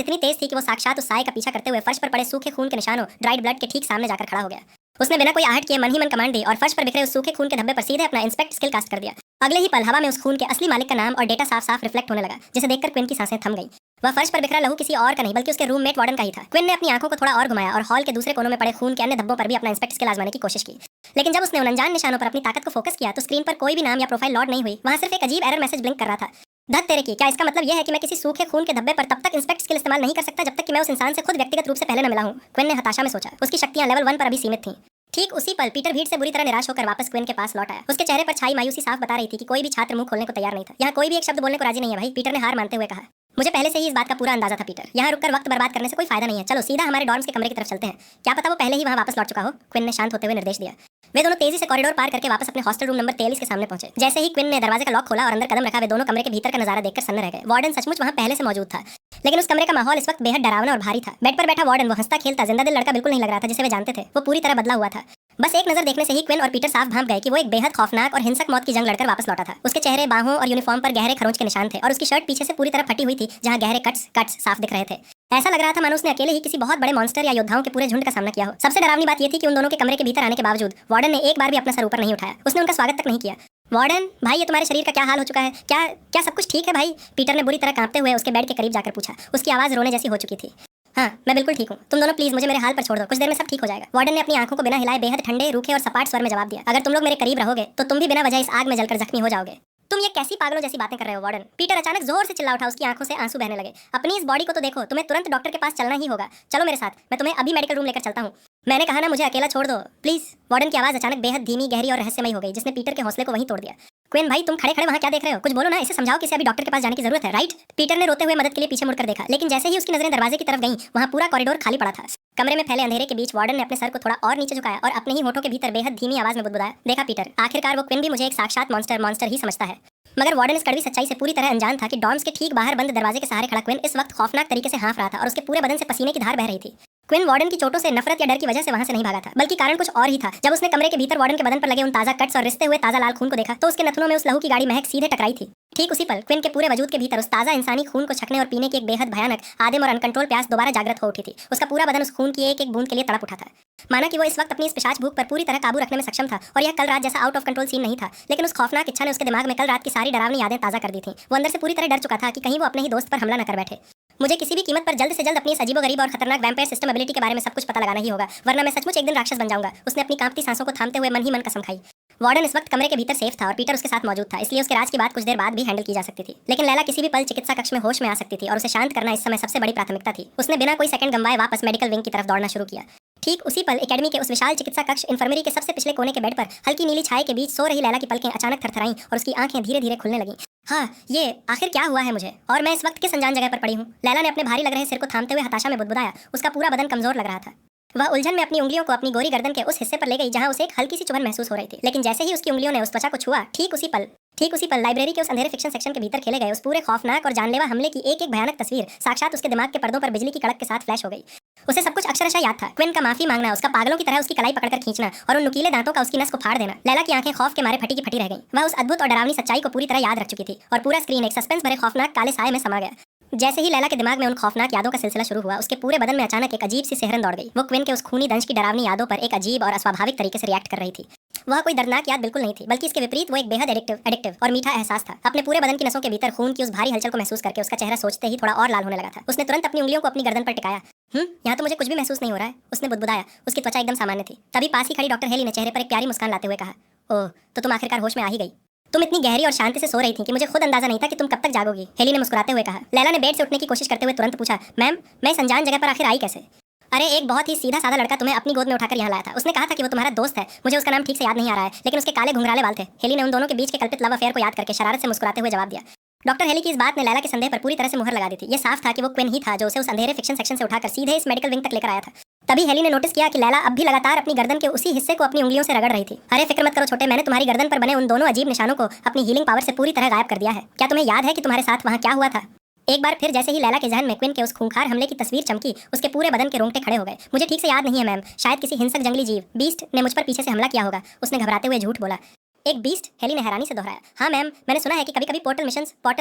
इतनी तेज थी कि वो साक्षात उस साए का पीछा करते हुए फर्श पर पड़े सूखे खून के निशानों, ड्राइड ब्लड के ठीक सामने जाकर खड़ा हो गया। उसने बिना कोई आहट किए मन ही मन कमांड दी और फर्श पर बिखरे उस सूखे खून के धब्बे पर सीधे अपना इंस्पेक्ट स्किल कास्ट कर दिया। अगले ही पल हवा में उस खून के असली मालिक का नाम और डेटा साफ साफ रिफ्लेक्ट होने लगा, जिसे देखकर क्विन की सांसें थम गईं। वह फर्श पर बिखरा लहू किसी और का नहीं बल्कि उसके रूममेट वार्डन का ही था। क्विन ने अपनी आंखों को थोड़ा और घुमाया और हॉल के दूसरे कोनों में पड़े खून के अन्य धब्बों पर भी अपना इंस्पेक्ट स्किल आजमाने की कोशिश की। लेकिन जब उसने उन अनजान निशानों पर अपनी ताकत को फोकस किया तो स्क्रीन पर कोई भी नाम या प्रोफाइल लॉड नहीं हुई। वहां सिर्फ एक अजीब एरर मैसेज ब्लिंक कर रहा था। धत तेरे की, क्या इसका मतलब यह है कि मैं किसी सूखे खून के धब्बे पर तब तक इंस्पेक्ट स्किल इस्तेमाल नहीं कर सकता जब तक कि मैं उस इंसान से खुद व्यक्तिगत रूप से पहले न मिला हूं? क्विन ने हताशा में सोचा। उसकी शक्तियां लेवल 1 पर अभी सीमित थीं। ठीक उसी पल पीटर भीड़ से बुरी तरह निराश होकर वापस क्विन के पास लौट आया। उसके चेहरे पर छाई मायूसी साफ बता रही थी कि कोई भी छात्र मुंह खोलने को तैयार नहीं था। यहाँ कोई भी एक शब्द बोलने को राजी नहीं है भाई, पीटर ने हार मानते हुए कहा। मुझे पहले से ही इस बात का पूरा अंदाजा था पीटर। यहाँ रुककर वक्त बर्बाद करने से कोई फायदा नहीं है। चलो सीधा हमारे डॉर्म्स के कमरे की तरफ चलते हैं। क्या पता वो पहले ही वहाँ वापस लौट चुका हो, क्विन ने शांत होते हुए निर्देश दिया। वे दोनों तेजी से कॉरिडोर पार करके वापस अपने हॉस्टल रूम नंबर 43 के सामने पहुंचे। जैसे ही क्विन ने दरवाजे का लॉक खोला और अंदर कदम रखा, वे दोनों कमरे के भीतर का नजारा देखकर सन्न रह गए। वार्डन सचमुच वहाँ पहले से मौजूद था, लेकिन उस कमरे का माहौल इस वक्त बेहद डरावना और भारी था। बेड पर बैठा वार्डन वो हंसता खेलता जिंदा दिल लड़का बिल्कुल नहीं लग रहा था जिसे वे जानते थे। वो पूरी तरह बदला हुआ था। बस एक नजर देखने से ही क्विन और पीटर साफ भांप गए कि वो एक बेहद खौफनाक और हिंसक मौत की जंग लड़कर वापस लौटा था। उसके चेहरे, बाहों और यूनिफॉर्म पर गहरे खरोंच के निशान थे और उसकी शर्ट पीछे से पूरी तरह फटी हुई थी, जहां गहरे कट्स साफ दिख रहे थे। ऐसा लग रहा था मानो उसने अकेले ही किसी बहुत बड़े मॉन्स्टर या योद्धाओं के पूरे झुंड का सामना किया हो। सबसे डरावनी बात यह थी कि उन दोनों के कमरे के भीतर आने के बावजूद वार्डन ने एक बार भी अपना सर ऊपर नहीं उठाया। उसने उनका स्वागत तक नहीं किया। वार्डन भाई, ये तुम्हारे शरीर का क्या हाल हो चुका है? क्या क्या सब कुछ ठीक है भाई? पीटर ने बुरी तरह कांपते हुए उसके बेड के करीब जाकर पूछा। उसकी आवाज रोने जैसी हो चुकी थी। हाँ, मैं बिल्कुल ठीक हूँ। तुम दोनों प्लीज मुझे मेरे हाल पर छोड़ दो, कुछ देर में सब ठीक हो जाएगा। वार्डन ने अपनी आंखों को बिना हिलाए बेहद ठंडे, रूखे और सपाट स्वर में जवाब दिया। अगर तुम लोग मेरे करीब रहोगे तो तुम भी बिना वजह इस आग में जलकर जख्मी हो जाओगे। तुम ये कैसी पागलों जैसी बातें कर रहे हो वार्डन? पीटर अचानक जोर से चिल्ला उठा। उसकी आंखों से आंसू बहने लगे। अपनी इस बॉडी को तो देखो, तुम्हें तुरंत डॉक्टर के पास चलना ही होगा। चलो मेरे साथ, मैं तुम्हें अभी मेडिकल रूम लेकर चलता हूँ। मैंने कहा ना, मुझे अकेला छोड़ दो प्लीज। वार्डन की आवाज अचानक बेहद धीमी, गहरी और रहस्यमयी हो गई, जिसने पीटर के हौसले को वहीं तोड़ दिया। क्विन भाई, तुम खड़े खड़े वहाँ क्या देख रहे हो? कुछ बोलो ना, इसे समझाओ कि इसे अभी डॉक्टर के पास जाने की जरूरत है, राइट? पीटर ने रोते हुए मदद के लिए पीछे मुड़कर देखा, लेकिन जैसे ही उसकी नजरें दरवाजे की तरफ गईं, वहाँ पूरा कॉरिडोर खाली पड़ा था। कमरे में फैले अंधेरे के बीच वार्डन ने अपने सर को थोड़ा और नीचे झुकाया और अपने ही होठों के भीतर बेहद धीमी आवाज में बुदबुदाया, देखा पीटर, आखिरकार वो क्विन भी मुझे एक साक्षात मॉन्स्टर ही समझता है। मगर वार्डन इस कड़वी सच्चाई से पूरी तरह अनजान था कि डॉर्म्स के ठीक बाहर बंद दरवाजे के सहारे खड़ा क्विन इस वक्त खौफनाक तरीके से हाँफ रहा था और उसके पूरे बदन से पसीने की धार बह रही थी। क्विन वार्डन की चोटों से नफरत या डर की वजह से वहां से नहीं भागा था, बल्कि कारण कुछ और ही था। जब उसने कमरे के भीतर वार्डन के बदन पर लगे उन ताजा कट्स और रिसते हुए ताजा लाल खून को देखा, तो उसके नथनों में उस लहू की गाढ़ी महक सीधे टकराई थी। ठीक उसी पल क्विन के पूरे वजूद के भीतर उस ताजा इंसानी खून को छकने और पीने की एक बेहद भयानक, आदिम और अनकंट्रोल प्यास दोबारा जागृत हो उठी थी। उसका पूरा बदन उस खून की एक एक बूंद के लिए तड़प उठा था, माना कि वो इस वक्त अपनी इस पिशाच भूख पर पूरी तरह काबू रखने में सक्षम था। और यह कल रात जैसा आउट ऑफ कंट्रोल सीन नहीं था, लेकिन उस खौफनाक इच्छा ने उसके दिमाग में कल रात की सारी डरावनी यादें ताजा कर दी थी। वो अंदर से पूरी तरह डर चुका था कि कहीं वो अपने ही दोस्त पर हमला न कर बैठे। मुझे किसी भी कीमत पर जल्द से जल्द अपनी इस अजीबोगरीब और खतरनाक वैम्पायर सिस्टम एबिलिटी के बारे में सब कुछ पता लगाना ही होगा, वरना मैं सचमुच एक दिन राक्षस बन जाऊंगा। उसने अपनी कांपती सांसों को थामते हुए मन ही मन कसम खाई। वार्डन इस वक्त कमरे के भीतर सेफ था और पीटर उसके साथ मौजूद था, इसलिए उसके राज की बात कुछ देर बाद भी हैंडल की जा सकती थी। लेकिन लैला किसी भी पल चिकित्सा कक्ष में होश में आ सकती थी और उसे शांत करना इस समय सबसे बड़ी प्राथमिकता थी। उसने बिना कोई सेकंड गंवाए वापस मेडिकल विंग की तरफ दौड़ना शुरू किया। ठीक उसी पल एकेडमी के उस विशाल चिकित्सा कक्ष इंफर्मरी के सबसे पिछले कोने के बेड पर हल्की नीली छाया के बीच सो रही लैला की पलकें अचानक थरथराईं और उसकी आंखें धीरे धीरे खुलने लगीं। हाँ, ये आखिर क्या हुआ है मुझे, और मैं इस वक्त किस अनजान जगह पर पड़ी हूँ? लैला ने अपने भारी लग रहे सिर को थामते हुए हताशा में बुदबुदाया। उसका पूरा बदन कमजोर लग रहा था। वह उलझन में अपनी उंगलियों को अपनी गोरी गर्दन के उस हिस्से पर ले गई जहां उसे एक हल्की सी चुभन महसूस हो रही थी। लेकिन जैसे ही उसकी उंगलियों ने उस त्वचा को छुआ, ठीक उसी पल लाइब्रेरी के उस अंधेरे फिक्शन सेक्शन के भीतर खेले गए उस पूरे खौफनाक और जानलेवा हमले की एक एक भयानक तस्वीर साक्षात उसके दिमाग के पर्दों पर बिजली की कड़क के साथ फ्लैश हो गई। उसे सब कुछ अक्षरशः याद था। क्विन का माफी मांगना, उसका पागलों की तरह उसकी कलाई पकड़कर खींचना और उन नुकीले दांतों का उसकी नस को फाड़ देना। लैला की आंखें खौफ के मारे फटी की फटी रह गईं। वह उस अद्भुत और डरावनी सच्चाई को पूरी तरह याद रख चुकी थी और पूरा स्क्रीन एक सस्पेंस भरे खौफनाक काले साये में समा गया। जैसे ही लैला के दिमाग में उन खौफनाक यादों का सिलसिला शुरू हुआ, उसके पूरे बदन में अचानक एक अजीब सी सिहरन दौड़ गई। वो क्विन के उस खूनी दंश की डरावनी यादों पर एक अजीब और अस्वाभाविक तरीके से रिएक्ट कर रही थी। वह कोई दर्दनाक याद बिल्कुल नहीं थी, बल्कि इसके विपरीत वो एक बेहद एडिक्टिव और मीठा एहसास था। अपने पूरे बदन की नसों के भीतर खून की उस भारी हलचल को महसूस करके उसका चेहरा सोचते ही थोड़ा और लाल होने लगा था। उसने तुरंत अपनी उंगलियों को अपनी गर्दन पर टिकाया। यहाँ तो मुझे कुछ भी महसूस नहीं हो रहा है, उसने बुदबुदाया। उसकी त्वचा एकदम सामान्य थी। तभी पास ही खड़ी डॉक्टर हेली ने चेहरे पर एक प्यारी मुस्कान लाते हुए कहा, ओह, तो तुम आखिरकार होश में आ ही गई। तुम इतनी गहरी और शांति से सो रही थी कि मुझे खुद अंदाजा नहीं था कि तुम कब तक जागोगी, हेली ने मुस्कुराते हुए कहा। लैला ने बेड से उठने की कोशिश करते हुए तुरंत पूछा, मैम, मैं इस अनजान जगह पर आखिर आई कैसे? अरे, एक बहुत ही सीधा साधा लड़का तुम्हें अपनी गोद में उठाकर यहाँ लाया था। उसने कहा था कि वो तुम्हारा दोस्त है। मुझे उसका नाम ठीक से याद नहीं आ रहा है, लेकिन उसके काले घुंघराले बाल थे। हेली ने उन दोनों के बीच के कल्पित लव अफेयर को याद करके शरारत से मुस्कुराते हुए जवाब दिया। डॉक्टर हेली की इस बात ने लैला के संदेह पर पूरी तरह से मुहर लगा दी थी। ये साफ था कि वो क्विन ही था जो उसे उस अंधेरे फिक्शन सेक्शन से उठाकर सीधे इस मेडिकल विंग तक लेकर आया था। तभी हेली ने नोटिस किया कि लैला अब भी लगातार अपनी गर्दन के उसी हिस्से को अपनी उंगलियों से रगड़ रही थी। अरे फिक्र मत करो छोटे, मैंने तुम्हारी गर्दन पर बने उन दोनों अजीब निशानों को अपनी हीलिंग पावर से पूरी तरह गायब कर दिया है। क्या तुम्हें याद है कि तुम्हारे साथ वहाँ क्या हुआ था? एक बार फिर जैसे ही लैला के जहन में क्विन के उस खूंखार हमले की तस्वीर चमकी, उसके पूरे बदन के रोंगटे खड़े हो गए। मुझे ठीक से याद नहीं है मैम, शायद किसी हिंसक जंगली जीव बीस्ट ने मुझ पर पीछे से हमला किया होगा, उसने घबराते हुए झूठ बोला। एक बीस्ट? हेली ने हैरानी से दोहराया। हाँ मैम, मैंने सुना है कि कभी कभी पोर्टल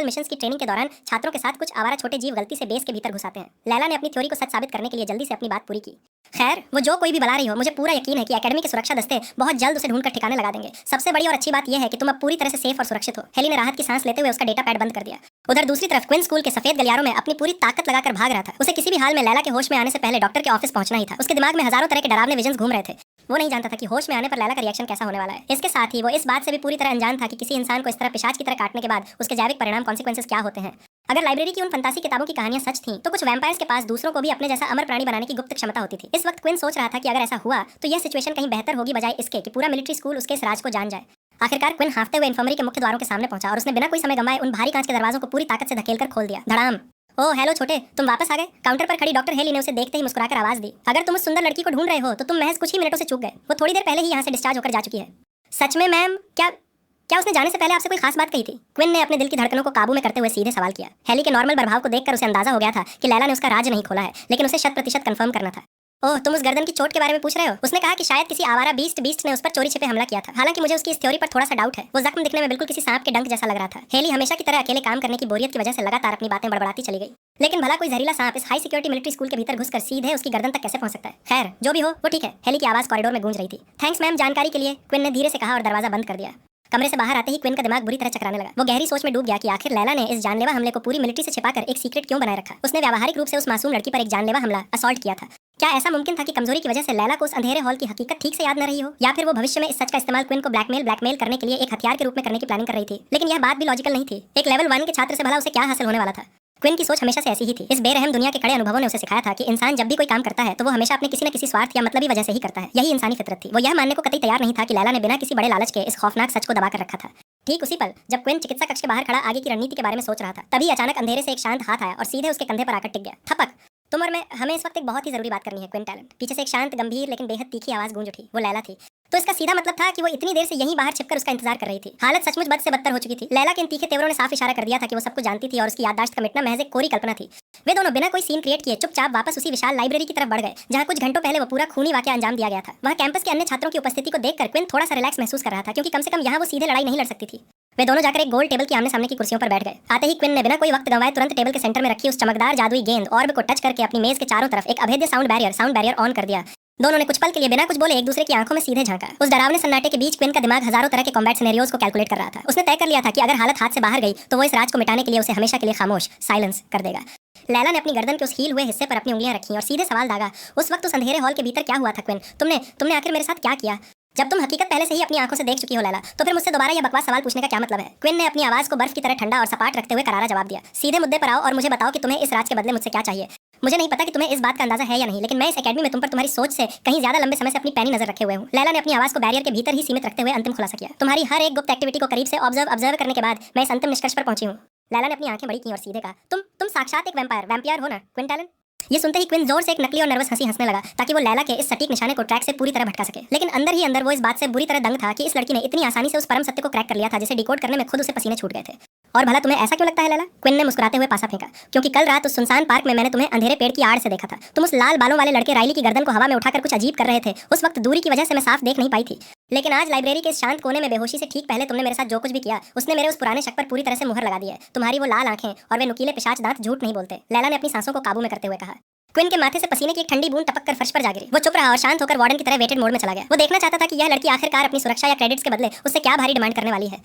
मिशंस की ट्रेनिंग के दौरान छात्रों के साथ कुछ आवारा छोटे जीव गलती से बेस के भीतर घुस आते हैं। लैला ने अपनी थ्योरी को सच साबित करने के लिए जल्दी से अपनी बात पूरी की। खैर, वो जो कोई भी बला रही हो, मुझे पूरा यकीन है कि एकेडमी के सुरक्षा दस्ते बहुत जल्द उसे ढूंढकर ठिकाने लगा देंगे। सबसे बड़ी और अच्छी बात यह है कि तुम अब पूरी तरह से सेफ और सुरक्षित हो। हेली ने राहत की सांस लेते हुए उसका डेटा पैड बंद कर दिया। उधर दूसरी तरफ क्विन स्कूल के सफेद गलियारों में अपनी पूरी ताकत लगाकर भाग रहा था। उसे किसी भी हाल में लैला के होश में आने से पहले डॉक्टर के ऑफिस पहुंचना ही था। उसके दिमाग में हजारों तरह के डरावने विजन्स घूम रहे थे। वो नहीं जानता था कि होश में आने पर लैला का रिएक्शन कैसा होने वाला है। इसके साथ ही वो इस बात से भी पूरी तरह अनजान था कि किसी इंसान को इस तरह पिशाच की तरह काटने के बाद उसके जैविक परिणाम कॉन्सिक्वेंसेस क्या होते हैं। अगर लाइब्रेरी की उन फंतासी किताबों की कहानियां सच थीं, तो कुछ वैम्पायर्स के पास दूसरों को भी अपने जैसा अमर प्राणी बनाने की गुप्त क्षमता होती थी। इस वक्त क्विन सोच रहा था कि अगर ऐसा हुआ तो यह सिचुएशन कहीं बेहतर होगी बजाय इसके कि पूरा मिलिट्री स्कूल उसके इस राज को जान जाए। आखिरकार क्विन हांफते हुए इंफर्मरी के मुख्य द्वारों के सामने पहुंचा और उसने बिना कोई समय गंवाए उन भारी कांच के दरवाजों को पूरी ताकत से धकेलकर खोल दिया। धड़ाम! ओह हेलो छोटे, तुम वापस आ गए। काउंटर पर खड़ी डॉक्टर हेली ने उसे देखते ही मुस्कुराकर आवाज दी, अगर तुम उस सुंदर लड़की को ढूंढ रहे हो तो तुम महज कुछ ही मिनटों से चूक गए। वो थोड़ी देर पहले ही यहाँ से डिस्चार्ज होकर जा चुकी है। सच में मैम? क्या क्या उसने जाने से पहले आपसे कोई खास बात कही थी? क्विन ने अपने दिल की धड़कनों को काबू में करते हुए सीधे सवाल किया। हेली के नॉर्मल प्रभाव को देखकर उसे अंदाजा हो गया था कि लैला ने उसका राज नहीं खोला है, लेकिन उसे 100% कंफर्म करना था। ओह, तुम उस गर्दन की चोट के बारे में पूछ रहे हो? उसने कहा कि शायद किसी आवारा बीस्ट ने उस पर चोरी छिपे हमला किया था। हालांकि मुझे उसकी इस थ्योरी पर थोड़ा सा डाउट है। वो जख्म दिखने में बिल्कुल किसी सांप के डंक जैसा लग रहा था। हेली हमेशा की तरह अकेले काम करने की बोरियत की वजह से लगातार अपनी बातें बड़बड़ाती चली गई। लेकिन भला कोई जहरीला सांप इस हाई सिक्योरिटी मिलिट्री स्कूल के भीतर घुसकर सीधे उसकी गर्दन तक कैसे पहुंच सकता है? खैर, जो भी हो वो ठीक है। हेली की आवाज कॉरिडोर में गूंज रही थी। थैंक्स मैम जानकारी के लिए, क्विन ने धीरे से कहा और दरवाजा बंद कर दिया। कमरे से बाहर आते ही क्विन का दिमाग बुरी तरह चकराने लगा। वो गहरी सोच में डूब गया कि आखिर लैला ने इस जानलेवा हमले को पूरी मिलिट्री से छिपाकर एक सीक्रेट क्यों बनाए रखा। उसने व्यावहारिक रूप से उस मासूम लड़की पर एक जानलेवा हमला असॉल्ट किया था। क्या ऐसा मुमकिन था कि कमजोरी की वजह से लैला को उस अंधेरे हॉल की हकीकत ठीक से याद न रही हो, या फिर वो भविष्य में इस सच का इस्तेमाल क्विन को ब्लैकमेल करने के लिए एक हथियार के रूप में करने की प्लानिंग कर रही थी? लेकिन यह बात भी लॉजिकल नहीं थी। एक लेवल 1 के छात्र से भला उसे क्या हासिल होने वाला था? क्विन की सोच हमेशा से ऐसी ही थी। इस बेरहम दुनिया के कड़े अनुभवों ने उसे सिखाया था कि इंसान जब भी कोई काम करता है तो वो हमेशा अपने किसी न किसी स्वार्थ या मतलबी वजह से ही करता है। यही इंसानी फितरत थी। वो यह मानने को कतई तैयार नहीं था कि लैला ने बिना किसी बड़े लालच के इस खौफनाक सच को दबा कर रखा था। ठीक उसी पल जब क्विन चिकित्सा कक्ष के बाहर खड़ा आगे की रणनीति के बारे में सोच रहा था, तभी अचानक अंधेरे से एक शांत हाथ आया और सीधे उसके कंधे पर आकर टिक गया। थपक। तुम और मैं, हमें इस वक्त एक बहुत ही जरूरी बात करनी है क्विन टैलेंट। पीछे से एक शांत, गंभीर लेकिन बेहद तीखी आवाज गूंज उठी। वो लैला थी। तो इसका सीधा मतलब था कि वो इतनी देर से यहीं बाहर छिपकर उसका इंतजार कर रही थी। हालत सचमुच बद से बदतर हो चुकी थी। लैला के इन तीखे तेवरों ने साफ इशारा कर दिया था कि वो सब कुछ जानती थी और उसकी याददाश्त का मिटना महज एक कोरी कल्पना थी। वे दोनों बिना कोई सीन क्रिएट किए चुपचाप वापस उसी विशाल लाइब्रेरी की तरफ बढ़ गए जहां कुछ घंटों पहले वो पूरा खूनी वाकया अंजाम दिया गया था। वहां कैंपस के अन्य छात्रों की उपस्थिति को देखकर क्विन थोड़ा सा रिलैक्स महसूस कर रहा था, क्योंकि कम से कम यहाँ वो सीधे लड़ाई नहीं लड़ सकती थी। वे दोनों जाकर एक गोल टेबल की आमने सामने की कुर्सियों पर बैठ गए। आते ही क्विन ने बिना कोई वक्त गंवाए तुरंत टेबल के सेंटर में रखी उस चमकदार जादुई गेंद ऑर्ब को टच करके अपनी मेज के चारों तरफ एक अभेद्य साउंड बैरियर ऑन कर दिया। दोनों ने कुछ पल के लिए बिना कुछ बोले एक दूसरे की आंखों में सीधे झांका। उस डरावने सन्नाटे के बीच क्विन का दिमाग हजारों तरह के कॉम्बैट सिनेरियोज को कैलकुलेट कर रहा था। उसने तय कर लिया था कि अगर हालत हाथ से बाहर गई तो वो इस राज को मिटाने के लिए उसे हमेशा के लिए खामोश, साइलेंस कर देगा। लैला ने अपनी गर्दन के उस हील हुए हिस्से पर अपनी उंगलियां रखी और सीधे सवाल दागा, उस वक्त उस अंधेरे हॉल के भीतर क्या हुआ था क्विन? तुमने आखिर मेरे साथ क्या किया? जब तुम हकीकत पहले से ही अपनी आंखों से देख चुकी हो लैला, तो फिर मुझसे दोबारा यह बकवास सवाल पूछने का क्या मतलब है? क्विन ने अपनी आवाज को बर्फ की तरह ठंडा और सपाट रखते हुए करारा जवाब दिया। सीधे मुद्दे पर आओ और मुझे बताओ कि तुम्हें इस राज के बदले मुझसे क्या चाहिए। मुझे नहीं पता कि तुम्हें इस बात का अंदाजा है या नहीं, लेकिन मैं इस एकेडमी में तुम पर तुम्हारी सोच से कहीं ज्यादा लंबे समय से अपनी पैनी नजर रखे हुए हूँ। लैला ने अपनी आवाज को बैरियर के भीतर ही सीमित रखते हुए अंतिम खुलासा किया। तुम्हारी हर एक गुप्त एक्टिविटी को करीब से ऑब्जर्व करने के बाद मैं इस अंतिम निष्कर्ष पर पहुंची हूँ। लैला ने अपनी आंखें बड़ी की और सीधे कहा, तुम साक्षात एक वैम्पायर हो ना क्विन टैलेंट? ये सुनते ही क्विन जोर से एक नकली और नर्वस हंसी हंसने लगा ताकि वो लैला के इस सटीक निशाने को ट्रैक से पूरी तरह भटका सके। लेकिन अंदर ही अंदर वो इस बात से बुरी तरह दंग था कि इस लड़की ने इतनी आसानी से उस परम सत्य को क्रैक कर लिया था जिसे डिकोड करने में खुद उसे पसीने छूट गए थे। और भला तुम्हें ऐसा क्यों लगता है लैला? क्विन ने मुस्कुराते हुए पासा फेंका, क्योंकि कल रात उस सुनसान पार्क में मैंने तुम्हें अंधेरे पेड़ की आड़ से देखा था। तुम उस लाल बालों वाले लड़के राइली की गर्दन को हवा में उठाकर कुछ अजीब कर रहे थे। उस वक्त दूरी की वजह से मैं साफ देख नहीं पाई थी, लेकिन आज लाइब्रेरी के इस शांत कोने में बेहोशी से ठीक पहले तुमने मेरे साथ जो कुछ भी किया उसने मेरे उस पुराने शक पर पूरी तरह से मुहर लगा दी है। तुम्हारी वो लाल आंखें और वे नुकीले पिशाच दांत झूठ नहीं बोलते। लैला ने अपनी सांसों को काबू में करते हुए कहा। क्विन के माथे से पसीने की एक ठंडी बूंद टपक कर फर्श पर जा गिरी। वो चुप रहा और शांत होकर वार्डन की तरह वेटेड मोड में चला गया। वो देखना चाहता था कि यह लड़की आखिरकार अपनी सुरक्षा या क्रेडिट्स के बदले उससे क्या भारी डिमांड करने वाली है।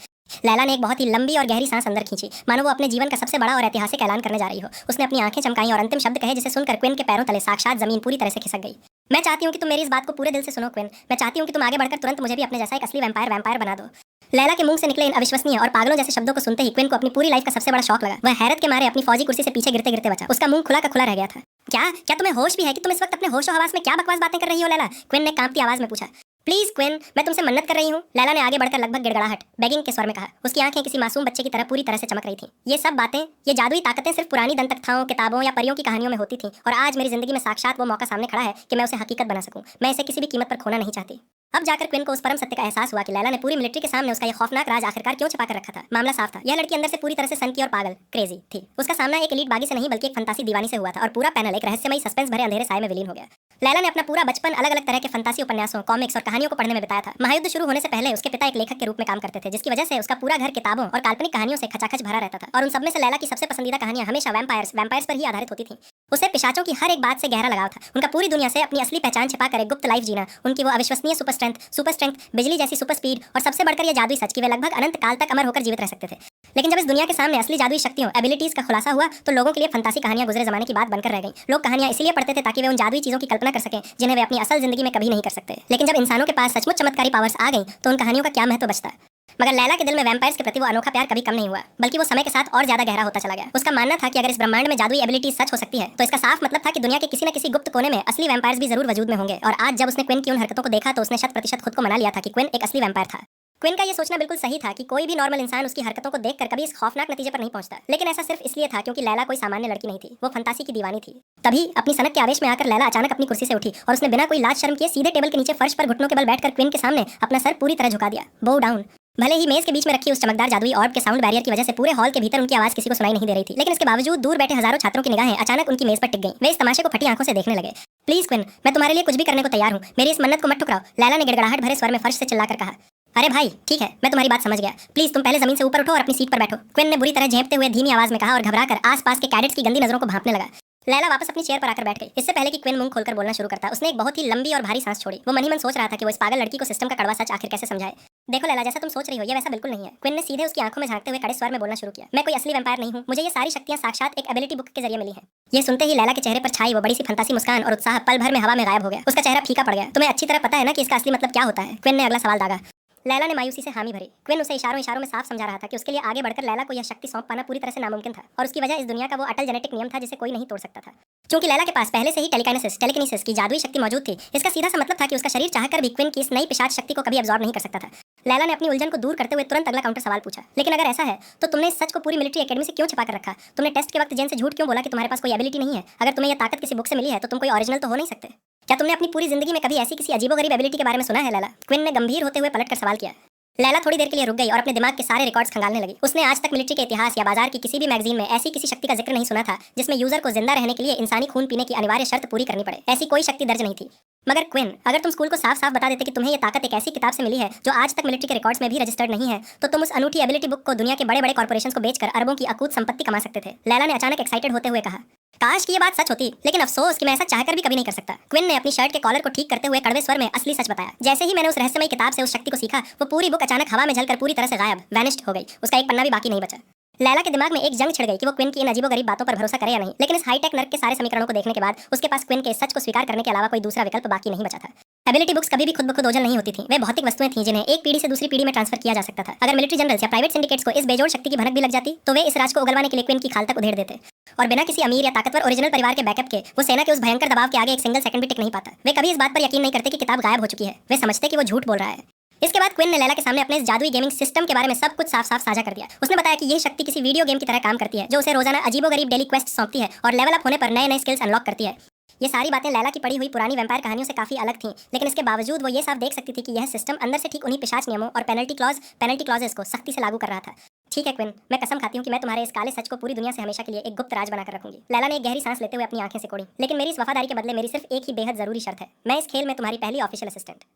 लैला ने एक बहुत ही लंबी और गहरी सांस अंदर खींची, मानो वो अपने जीवन का सबसे बड़ा और ऐतिहासिक ऐलान करने जा रही हो। उसने अपनी आंखें चमकाई और अंतिम शब्द कहे जिसे सुनकर क्विन के पैरों तले साक्षात जमीन पूरी तरह से खिसक गई। मैं चाहती हूँ कि तुम मेरी इस बात को पूरे दिल से सुनो क्विन। मैं चाहती हूँ कि तुम आगे बढ़कर तुरंत मुझे भी अपने जैसा एक असली वैम्पायर बना दो। लैला के मुंह से निकले इन अविश्वसनीय और पागलों जैसे शब्दों को सुनते ही क्विन को अपनी पूरी लाइफ का सबसे बड़ा शौक लगा। वह हैरत के मारे अपनी फौजी कुर्सी से पीछे गिरते गिरते बचा। उसका मुंह खुला का खुला रह गया था। क्या तुम्हें होश भी है कि तुम इस वक्त अपने होशो हवास में क्या बकवास बातें कर रही हो लैला? क्विन ने कांपती आवाज में पूछा। प्लीज क्विन, मैं तुमसे मन्नत कर रही हूँ। लैला ने आगे बढ़कर लगभग गिड़गड़ाहट, बेगिंग के स्वर में कहा। उसकी आंखें किसी मासूम बच्चे की तरह पूरी तरह से चमक रही थीं। ये सब बातें, ये जादुई ताकतें सिर्फ पुरानी दंतकथाओं, किताबों या परियों की कहानियों में होती थीं, और आज मेरी जिंदगी में साक्षात वो मौका सामने खड़ा है कि मैं उसे हकीकत बना सकूं। मैं इसे किसी भी कीमत पर खोना नहीं चाहती। अब जाकर क्विन को उस परम सत्य का एहसास हुआ कि लैला ने पूरी मिलिट्री के सामने उसका ये खौफनाक राज आखिरकार क्यों छिपा कर रखा था। मामला साफ था। यह लड़की अंदर से पूरी तरह से सनकी और पागल, क्रेजी थी। उसका सामना एक एलीट बागी से नहीं बल्कि एक फंतासी दीवानी से हुआ था, और पूरा पैनल एक रहस्यमयी सस्पेंस भरे अंधेरे साए में विलीन हो गया। लैला ने अपना पूरा बचपन अलग अलग तरह के फंतासी उपन्यासों, कॉमिक्स और कहानियों को पढ़ने में बिताया था। महायुद्ध शुरू होने से पहले उसके पिता एक लेखक के रूप में काम करते थे, जिसकी वजह से उसका पूरा घर किताबों और काल्पनिक कहानियों से खचाखच भरा रहता था। और उन सब में से लैला की सबसे पसंदीदा कहानियां हमेशा वैम्पायर्स पर ही आधारित होती थीं। उसे पिशाचों की हर एक बात से गहरा लगाव था। उनका पूरी दुनिया से अपनी असली पहचान छिपाकर एक गुप्त लाइफ जीना, उनकी वो अविश्वसनीय सुपर स्ट्रेंथ, बिजली जैसी सुपर स्पीड, और सबसे बढ़कर यह जादुई सच कि वे लगभग अनंत काल तक अमर होकर जीवित रह सकते थे। लेकिन जब इस दुनिया के सामने असली जादुई शक्तियों, एबिलिटीज का खुलासा हुआ तो लोगों के लिए फंतासी कहानियां गुजरे जमाने की बात बनकर रह गईं। लोग कहानियां इसलिए पढ़ते थे ताकि वे उन जादुई चीजों की कल्पना कर सकें जिन्हें वे अपनी असल जिंदगी में कभी नहीं कर सकते। लेकिन जब इंसानों के पास सचमुच चमत्कारी पावर्स आ गई तो उन कहानियों का क्या महत्व बचता? मगर लैला के दिल में वैम्पायर्स के प्रति वो अनोखा प्यार कभी कम नहीं हुआ, बल्कि वो समय के साथ और ज्यादा गहरा होता चला गया। उसका मानना था कि अगर इस ब्रह्मांड में जादुई एबिलिटी सच हो सकती है तो इसका साफ मतलब था कि दुनिया के किसी न किसी गुप्त कोने में असली वैम्पायर्स भी जरूर वजूद में होंगे। और आज जब उसने क्विन की उन हरकतों को देखा तो उसने 100% खुद को मना लिया था कि क्विन एक असली वैम्पायर था। क्विन का ये सोचना बिल्कुल सही था कि कोई भी नॉर्मल इंसान उसकी हरकतों को देखकर कभी इस खौफनाक नतीजे पर नहीं पहुंचता, लेकिन ऐसा सिर्फ इसलिए था क्योंकि लैला कोई सामान्य लड़की नहीं थी, वो फंतासी की दीवानी थी। तभी अपनी सनक के आवेश में आकर लैला अचानक अपनी कुर्सी से उठी और उसने बिना कोई लाज शर्म किए सीधे टेबल के नीचे फर्श पर घुटनों के बल बैठकर क्विन के सामने अपना सर पूरी तरह झुका दिया। बो डाउन। भले ही मेज के बीच में रखी उस चमकदार जादुई ऑर्ब के साउंड बैरियर की वजह से पूरे हॉल के भीतर उनकी आवाज किसी को सुनाई नहीं दे रही थी, लेकिन इसके बावजूद दूर बैठे हजारों छात्रों की निगाहें अचानक उनकी मेज पर टिक गईं। वे इस तमाशे को फटी आंखों से देखने लगे। प्लीज क्विन, मैं तुम्हारे लिए कुछ भी करने को तैयार हूँ, मेरी इस मन्नत को मत ठुकराओ, लैला ने गिड़गड़ाहट भरे स्वर में फर्श से चिल्लाकर कहा। अरे भाई ठीक है, मैं तुम्हारी बात समझ गया, प्लीज तुम पहले जमीन से ऊपर उठो और अपनी सीट पर बैठो, क्विन ने बुरी तरह झेंपते हुए धीमी आवाज में कहा और घबराकर आसपास के कैडेट्स की गंदी नजरों को भांपने लगा। लैला वापस अपनी चेयर पर आकर बैठ गई। इससे पहले कि क्विन मुंह खोलकर बोलना शुरू करता, उसने एक बहुत ही लंबी और भारी सांस छोड़ी। वो मन ही मन सोच रहा था कि वो इस पागल लड़की को सिस्टम का कड़वा सच आखिर कैसे समझाए। देखो लैला, जैसा तुम सोच रही हो ये वैसा बिल्कुल नहीं है, क्विन ने सीधे उसकी आंखों में झांकते हुए कड़े स्वर में बोलना शुरू किया। मैं कोई असली वैम्पायर नहीं हूँ, मुझे ये सारी शक्तियां साक्षात एक एबिलिटी बुक के जरिए मिली है। ये सुनते ही लैला के चेहरे पर छाई वो बड़ी सी फंतासी मुस्कान और उत्साह पल भर में हवा में गायब हो गया। उसका चेहरा फीका पड़ गया। तुम्हें अच्छी तरह पता है ना कि इसका असली मतलब क्या होता है? क्विन ने अगला सवाल दागा। लैला ने मायूसी से हामी भरी। क्विन उसे इशारों इशारों में साफ समझा रहा था कि उसके लिए आगे बढ़कर लैला को यह शक्ति सौंप पाना पूरी तरह से नामुमकिन था, और उसकी वजह इस दुनिया का वो अटल जेनेटिक नियम था जिसे कोई नहीं तोड़ सकता था। क्योंकि लैला के पास पहले से ही टेलीकिनेसिस की जादुई शक्ति मौजूद थी, इसका सीधा सा मतलब था कि उसका शरीर चाहकर भी क्विन की इस नई पिशाच शक्ति को कभी अब्सॉर्ब नहीं कर सकता था। लैला ने अपनी उलझन को दूर करते हुए तुरंत अगला काउंटर सवाल पूछा। लेकिन अगर ऐसा है तो तुमने इस सच को पूरी मिलिट्री एकेडमी से क्यों छिपा कर रखा? तुमने टेस्ट के वक्त जेन से झूठ क्यों बोला कि तुम्हारे पास कोई एबिलिटी नहीं है? अगर तुम्हें यह ताकत किसी बुक से मिली है तो तुम कोई ओरिजिनल तो हो नहीं सकते। क्या तुमने अपनी पूरी जिंदगी में कभी ऐसी किसी अजीबोगरीब एबिलिटी के बारे में सुना है लैला? क्विन ने गंभीर होते हुए पलटकर सवाल किया। लैला थोड़ी देर के लिए रुक गई और अपने दिमाग के सारे रिकॉर्ड्स खंगालने लगी। उसने आज तक मिलिट्री के इतिहास या बाजार की किसी भी मैगजीन में ऐसी किसी शक्ति का जिक्र नहीं सुना था जिसमें यूजर को जिंदा रहने के लिए इंसानी खून पीने की अनिवार्य शर्त पूरी करनी पड़े। ऐसी कोई शक्ति दर्ज नहीं थी। मगर क्विन, अगर तुम स्कूल को साफ साफ बता देते कि तुम्हें यह ताकत एक ऐसी किताब से मिली है जो आज तक मिलिट्री के रिकॉर्ड्स में भी रजिस्टर्ड नहीं है, तो तुम उस अनूठी एबिलिटी बुक को दुनिया के बड़े बड़े कॉर्पोरेशंस को बेचकर अरबों की अकूत संपत्ति कमा सकते थे। लैला ने अचानक एक्साइटेड होते हुए कहा। काश कि ये बात सच होती, लेकिन अफसोस कि मैं ऐसा चाहकर भी कभी नहीं कर सकता। क्विन ने अपनी शर्ट के कॉलर को ठीक करते हुए कड़वे स्वर में असली सच बताया। जैसे ही मैंने उस रहस्यमय किताब से उस शक्ति को सीखा, वो पूरी बुक अचानक हवा में जलकर पूरी तरह से गायब, वैनिश्ड हो गई। उसका एक पन्ना भी बाकी नहीं बचा। लैला के दिमाग में एक जंग छिड़ गई कि वो क्विन की इन अजीबोगरीब बातों पर भरोसा करे या नहीं, लेकिन इस हाईटेक नर्क के सारे समीकरणों को देखने के बाद उसके पास क्विन के इस सच को स्वीकार करने के अलावा कोई दूसरा विकल्प बाकी नहीं बचा था। एबिलिटी बुक्स कभी भी खुद ब खुद ओझल नहीं होती थी, वे भौतिक वस्तुएं थीं जिन्हें एक पीढ़ी से दूसरी पीढ़ी में ट्रांसफर किया जा सकता था। अगर मिलिट्री जनरल्स या प्राइवेट सिंडिकेट्स को इस बेजोड़ शक्ति की भनक भी लग जाती तो वे इस राज को उगलवाने के लिए क्विन की खाल तक उधेड़ देते, और बिना किसी अमीर या ताकतवर ओरिजिनल परिवार के बैकअप के वो सेना के उस भयंकर दबाव के आगे एक सिंगल सेकंड भी टिक नहीं पाता। वे कभी इस बात पर यकीन नहीं करते कि किताब गायब हो चुकी है, वे समझते कि वो झूठ बोल रहा है। इसके बाद क्विन ने लैला के सामने अपने इस जादुई गेमिंग सिस्टम के बारे में सब कुछ साफ साफ साझा कर दिया। उसने बताया कि यह शक्ति किसी वीडियो गेम की तरह काम करती है जो उसे रोजाना अजीबोगरीब डेली क्वेस्ट सौंपती है और लेवल अप होने पर नए नए स्किल्स अनलॉक करती है। ये सारी बातें लैला की पढ़ी हुई पुरानी वैम्पायर कहानियों से काफी अलग थीं, लेकिन इसके बावजूद वो ये साफ देख सकती थी कि यह सिस्टम अंदर से ठीक उन्हीं पिशाच नियमों और पेनल्टी क्लॉजेस को सख्ती से लागू कर रहा था। ठीक है क्विन, मैं कसम खाती हूँ कि मैं तुम्हारे इस काले सच को पूरी दुनिया से हमेशा के लिए एक गुप्त राज बनाकर रखूंगी। लैला ने एक गहरी सांस लेते हुए अपनी आंखें सिकोड़ी। लेकिन मेरी इस वफादारी के बदले मेरी सिर्फ एक ही बेहद जरूरी शर्त है। मैं इस खेल में तुम्हारी पहली ऑफिशियल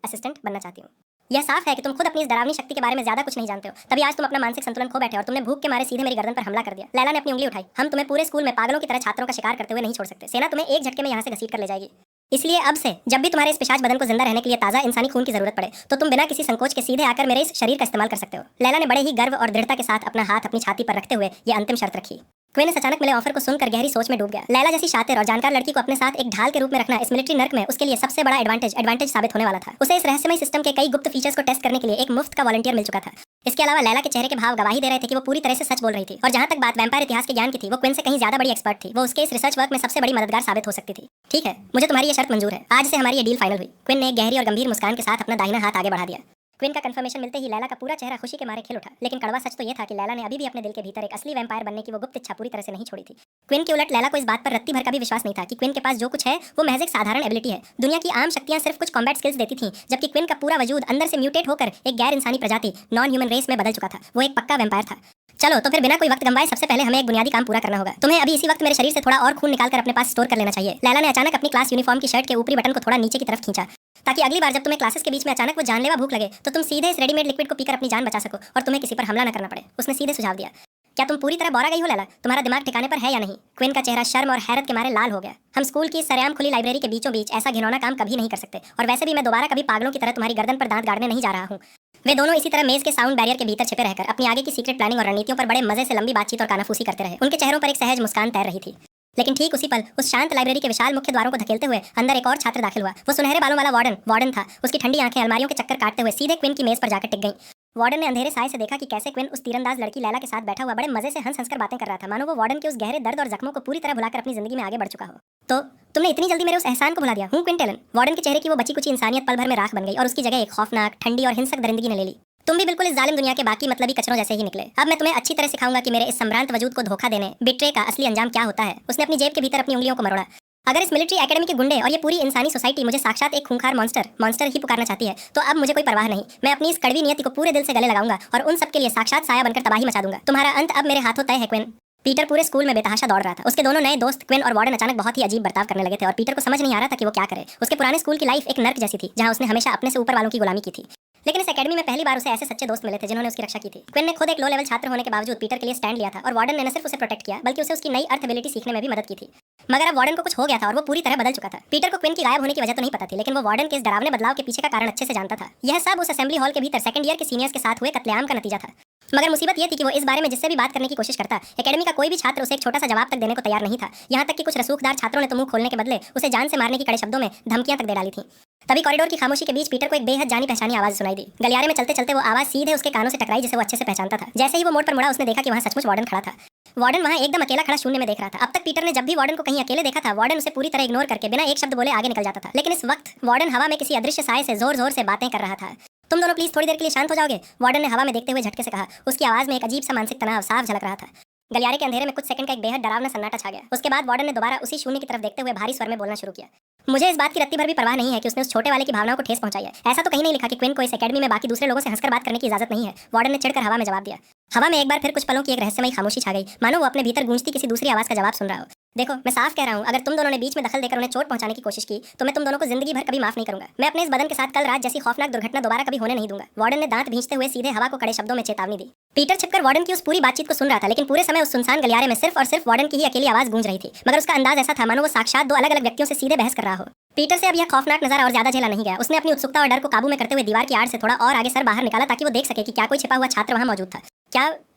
असिस्टेंट बनना चाहती हूँ। यह साफ है कि तुम खुद अपनी इस डरावनी शक्ति के बारे में ज्यादा कुछ नहीं जानते हो, तभी आज तुम अपना मानसिक संतुलन खो बैठे और तुमने भूख के मारे सीधे मेरी गर्दन पर हमला कर दिया। लैला ने अपनी उंगली उठाई। हम तुम्हें पूरे स्कूल में पागलों की तरह छात्रों का शिकार करते हुए नहीं छोड़ सकते। सेना तुम्हें एक झटके में यहाँ से घसीट कर ले जाएगी। इसलिए अब से जब भी तुम्हारे इस पिशाच बदन को जिंदा रहने के लिए ताजा इंसानी खून की जरूरत पड़े तो तुम बिना किसी संकोच के सीधे आकर मेरे इस शरीर का इस्तेमाल कर सकते हो। लैला ने बड़े ही गर्व और दृढ़ता के साथ अपना हाथ अपनी छाती पर रखते हुए ये अंतिम शर्त रखी। क्विन इस अचानक मिले ऑफर को सुनकर गहरी सोच में डूब गया। लैला जैसी शातिर और जानकार लड़की को अपने साथ एक ढाल के रूप में रखना इस मिलिट्री नर्क में उसके लिए सबसे बड़ा एडवांटेज साबित होने वाला था। उसे इस रहस्यमय सिस्टम के कई गुप्त फीचर्स को टेस्ट करने के लिए एक मुफ्त का वॉलंटियर मिल चुका था। इसके अलावा लैला के चेहरे के भाव गवाही दे रहे थे कि वो पूरी तरह से सच बोल रही थी, और जहां तक बात वैम्पायर इतिहास के ज्ञान की थी वो क्विन से कहीं ज्यादा बड़ी एक्सपर्ट थी। वो उसके इस रिसर्च वर्क में सबसे बड़ी मददगार साबित हो सकती थी। ठीक है, मुझे तुम्हारी ये शर्त मंजूर है। आज से हमारी ये डील फाइनल हुई। क्विन ने गहरी और गंभीर मुस्कान के साथ अपना दाहिना हाथ आगे बढ़ा दिया। क्विन का कंफर्मेशन मिलते ही लैला का पूरा चेहरा खुशी के मारे खिल उठा। लेकिन कड़वा सच तो यह था कि लैला ने अभी भी अपने दिल के भीतर एक असली वैम्पायर बनने की वो गुप्त इच्छा पूरी तरह से नहीं छोड़ी थी। क्विन के उलट लैला को इस बात पर रत्ती भर का भी विश्वास नहीं था कि क्विन के पास जो कुछ है वो महज एक साधारण एबिलिटी है। दुनिया की आम शक्तियां सिर्फ कुछ कॉम्बैट स्किल्स देती थीं, जबकि क्विन का पूरा वजूद अंदर से म्यूटेट होकर एक गैर इंसानी प्रजाति नॉन ह्यूमन रेस में बदल चुका था। वो एक पक्का वैम्पायर था। चलो तो फिर बिना कोई वक्त गंवाए सबसे पहले हमें एक बुनियादी काम पूरा करना होगा। तुम्हें अभी इसी वक्त मेरे शरीर से थोड़ा और खून निकालकर अपने पास स्टोर कर लेना चाहिए। लैला ने अचानक अपनी क्लास यूनिफॉर्म की शर्ट के ऊपरी बटन को थोड़ा नीचे की तरफ खींचा, ताकि अगली बार जब तुम्हें क्लासेस के बीच में अचानक वो जानलेवा भूख लगे तो तुम सीधे इस रेडीमेड लिक्विड को पीकर अपनी जान बचा सको और तुम्हें किसी पर हमला न करना पड़े। उसने सीधे सुझाव दिया। क्या तुम पूरी तरह बौरा गई हो लैला? तुम्हारा दिमाग ठिकाने पर है या नहीं? क्विन का चेहरा शर्म और हैरत के मारे लाल हो गया। हम स्कूल की सरेआम खुली लाइब्रेरी के बीचों बीच ऐसा घिनौना काम कभी नहीं कर सकते, और वैसे भी मैं दोबारा कभी पागलों की तरह तुम्हारी गर्दन पर दांत गाड़ने नहीं जा रहा हूँ। वे दोनों इसी तरह मेज के साउंड बैरियर के भीतर छिपे रहकर अपनी आगे की सीक्रेट प्लानिंग और रणनीतियों पर बड़े मजे से लंबी बातचीत और कानाफूसी करते रहे। उनके चेहरों पर एक सहज मुस्कान तैर रही थी। लेकिन ठीक उसी पल उस शांत लाइब्रेरी के विशाल मुख्य द्वारों को धकेलते हुए अंदर एक और छात्र दाखिल हुआ। वो सुनहरे बालों वाला वार्डन था। उसकी ठंडी आंखें अलमारियों के चक्कर काटते हुए सीधे क्विन की मेज पर जाकर टिक गईं। वार्डन ने अंधेरे साए से देखा कि कैसे क्विन उस तीरंदाज लड़की लैला के साथ बैठा हुआ बड़े मजे से हंस हंसकर बातें कर रहा था, मानो वो वार्डन के उस गहरे दर्द और जख्मों को पूरी तरह भुलाकर अपनी जिंदगी में आगे बढ़ चुका हो। तो तुमने इतनी जल्दी मेरे उस एहसान को भुला दिया? हूँ क्विन टेलन। वार्डन के चेहरे की वो बची कुची इंसानियत पल भर में राख बन गई और उसकी जगह एक खौफनाक, ठंडी और हिंसक दरिंदगी ने ले ली। तुम भी बिल्कुल इस जालिम दुनिया के बाकी मतलबी कचरों जैसे ही निकले। अब मैं तुम्हें अच्छी तरह सिखाऊंगा कि मेरे इस संभ्रांत वजूद को धोखा देने, बिट्रे का असली अंजाम क्या होता है। उसने अपनी जेब के भीतर अपनी उंगलियों को मरोड़ा। अगर इस मिलिट्री एकेडमी के गुंडे और ये पूरी इंसानी सोसाइटी मुझे साक्षात एक खूंखार मॉन्स्टर ही पुकारना चाहती है, तो अब मुझे कोई परवाह नहीं। मैं अपनी इस कड़वी नियति को पूरे दिल से गले लगाऊंगा और उन सबके लिए साक्षात साया बनकर तबाही मचा दूंगा। तुम्हारा अंत अब मेरे हाथों तय है क्विन। पीटर पूरे स्कूल में बेतहाशा दौड़ रहा था। उसके दोनों नए दोस्त क्विन और वार्डन अचानक बहुत ही अजीब बर्ताव करने लगे थे और पीटर को समझ नहीं आ रहा था कि वो क्या करे। उसके पुराने स्कूल की लाइफ एक नर्क जैसी थी, जहां उसने हमेशा अपने से ऊपर वालों की गुलामी की थी। लेकिन इस एकेडमी में पहली बार उसे ऐसे सच्चे दोस्त मिले थे जिन्होंने उसकी रक्षा की थी। क्विन ने खुद एक लो लेवल छात्र होने के बावजूद पीटर के लिए स्टैंड लिया था और वार्डन ने न सिर्फ उसे प्रोटेक्ट किया बल्कि उसे उसकी नई अर्थ एबिलिटी सीखने में भी मदद की थी। मगर अब वार्डन को कुछ हो गया था और वो पूरी तरह बदल चुका था। पीटर को क्विन की गायब होने की वजह तो नहीं पता थी, लेकिन वो वार्डन के इस डरावने बदलाव के पीछे का कारण अच्छे से जानता था। यह सब उस असेंबली हॉल के भीतर सेकंड ईयर के सीनियर्स के साथ हुए कत्लेआम का नतीजा था। मगर मुसीबत यह थी कि वो इस बारे में जिससे भी बात करने की कोशिश करता, एकेडमी का कोई भी छात्र उसे एक छोटा सा जवाब तक देने को तैयार नहीं था। यहाँ तक कि कुछ रसूखदार छात्रों ने तो मुंह खोलने के बदले उसे जान से मारने की कड़े शब्दों में धमकियां तक दे डाली थी। तभी कॉरिडोर की खामोशी के बीच पीटर को एक बेहद जानी पहचानी आवाज सुनाई दी। गलियारे में चलते चलते वो आवाज सीधे उसके कानों से टकराई, जिसे वो अच्छे से पहचानता था। जैसे ही वो मोड़ पर मुड़ा, उसने देखा कि वहाँ सचमुच वार्डन खड़ा था। वार्डन वहाँ एकदम अकेला खड़ा शून्य में देख रहा था। अब तक पीटर ने जब भी वार्डन को कहीं अकेले देखा था, वार्डन उसे पूरी तरह इग्नोर करके बिना एक शब्द बोले आगे निकल जाता था। लेकिन इस वक्त वार्डन हवा में किसी अदृश्य साए से जोर जोर से बातें कर रहा था। तुम दोनों प्लीज थोड़ी देर के लिए शांत हो जाओगे, वार्डन ने हवा में देखते हुए झटके से कहा। उसकी आवाज में एक अजीब सा मानसिक तनाव साफ झलक रहा था। गलियारे के अंधेरे में कुछ सेकंड का एक बेहद डरावना सन्नाटा छा गया। उसके बाद वार्डन ने दोबारा उसी शून्य की तरफ देखते हुए भारी स्वर में बोलना शुरू किया। मुझे इस बात की रत्ती भर भी परवाह नहीं है कि उसने उस छोटे वाले की भावनाओं को ठेस पहुंचाई है। ऐसा तो कहीं नहीं लिखा कि क्विन को इस एकेडमी में बाकी दूसरे लोगों से हंसकर बात करने की इजाजत नहीं है। वार्डन ने चिढ़कर हवा में जवाब दिया। हवा में एक बार फिर कुछ पलों की एक रहस्यमयी खामोशी छा गई, मानो वो अपने भीतर गूंजती किसी दूसरी आवाज का जवाब सुन रहा हो। देखो, मैं साफ कह रहा हूँ, अगर तुम दोनों ने बीच में दखल देकर उन्हें चोट पहुंचाने की कोशिश की तो मैं तुम दोनों को जिंदगी भर कभी माफ नहीं करूंगा। मैं अपने इस बदन के साथ कल रात जैसी खौफनाक दुर्घटना दोबारा कभी होने नहीं दूंगा। वार्डन ने दांत भींचते हुए सीधे हवा को कड़े शब्दों में चेतावनी दी। पीटर छिपकर वार्डन की उस पूरी बातचीत को सुन रहा था, लेकिन पूरे समय उस सुनसान गलियारे में सिर्फ और सिर्फ वार्डन की ही अकेली आवाज गूंज रही थी। मगर उसका अंदाज ऐसा था मानो वो साक्षात दो अलग अलग व्यक्तियों से सीधे बहस कर रहा हो। पीटर से अब यह खौफनाक नजारा और ज्यादा झेला नहीं गया। उसने अपनी उत्सुकता और डर को काबू में करते हुए दीवार की आड़ से थोड़ा और आगे सर बाहर निकाला, ताकि वो देख सके कि क्या कोई छिपा हुआ छात्र वहां मौजूद था।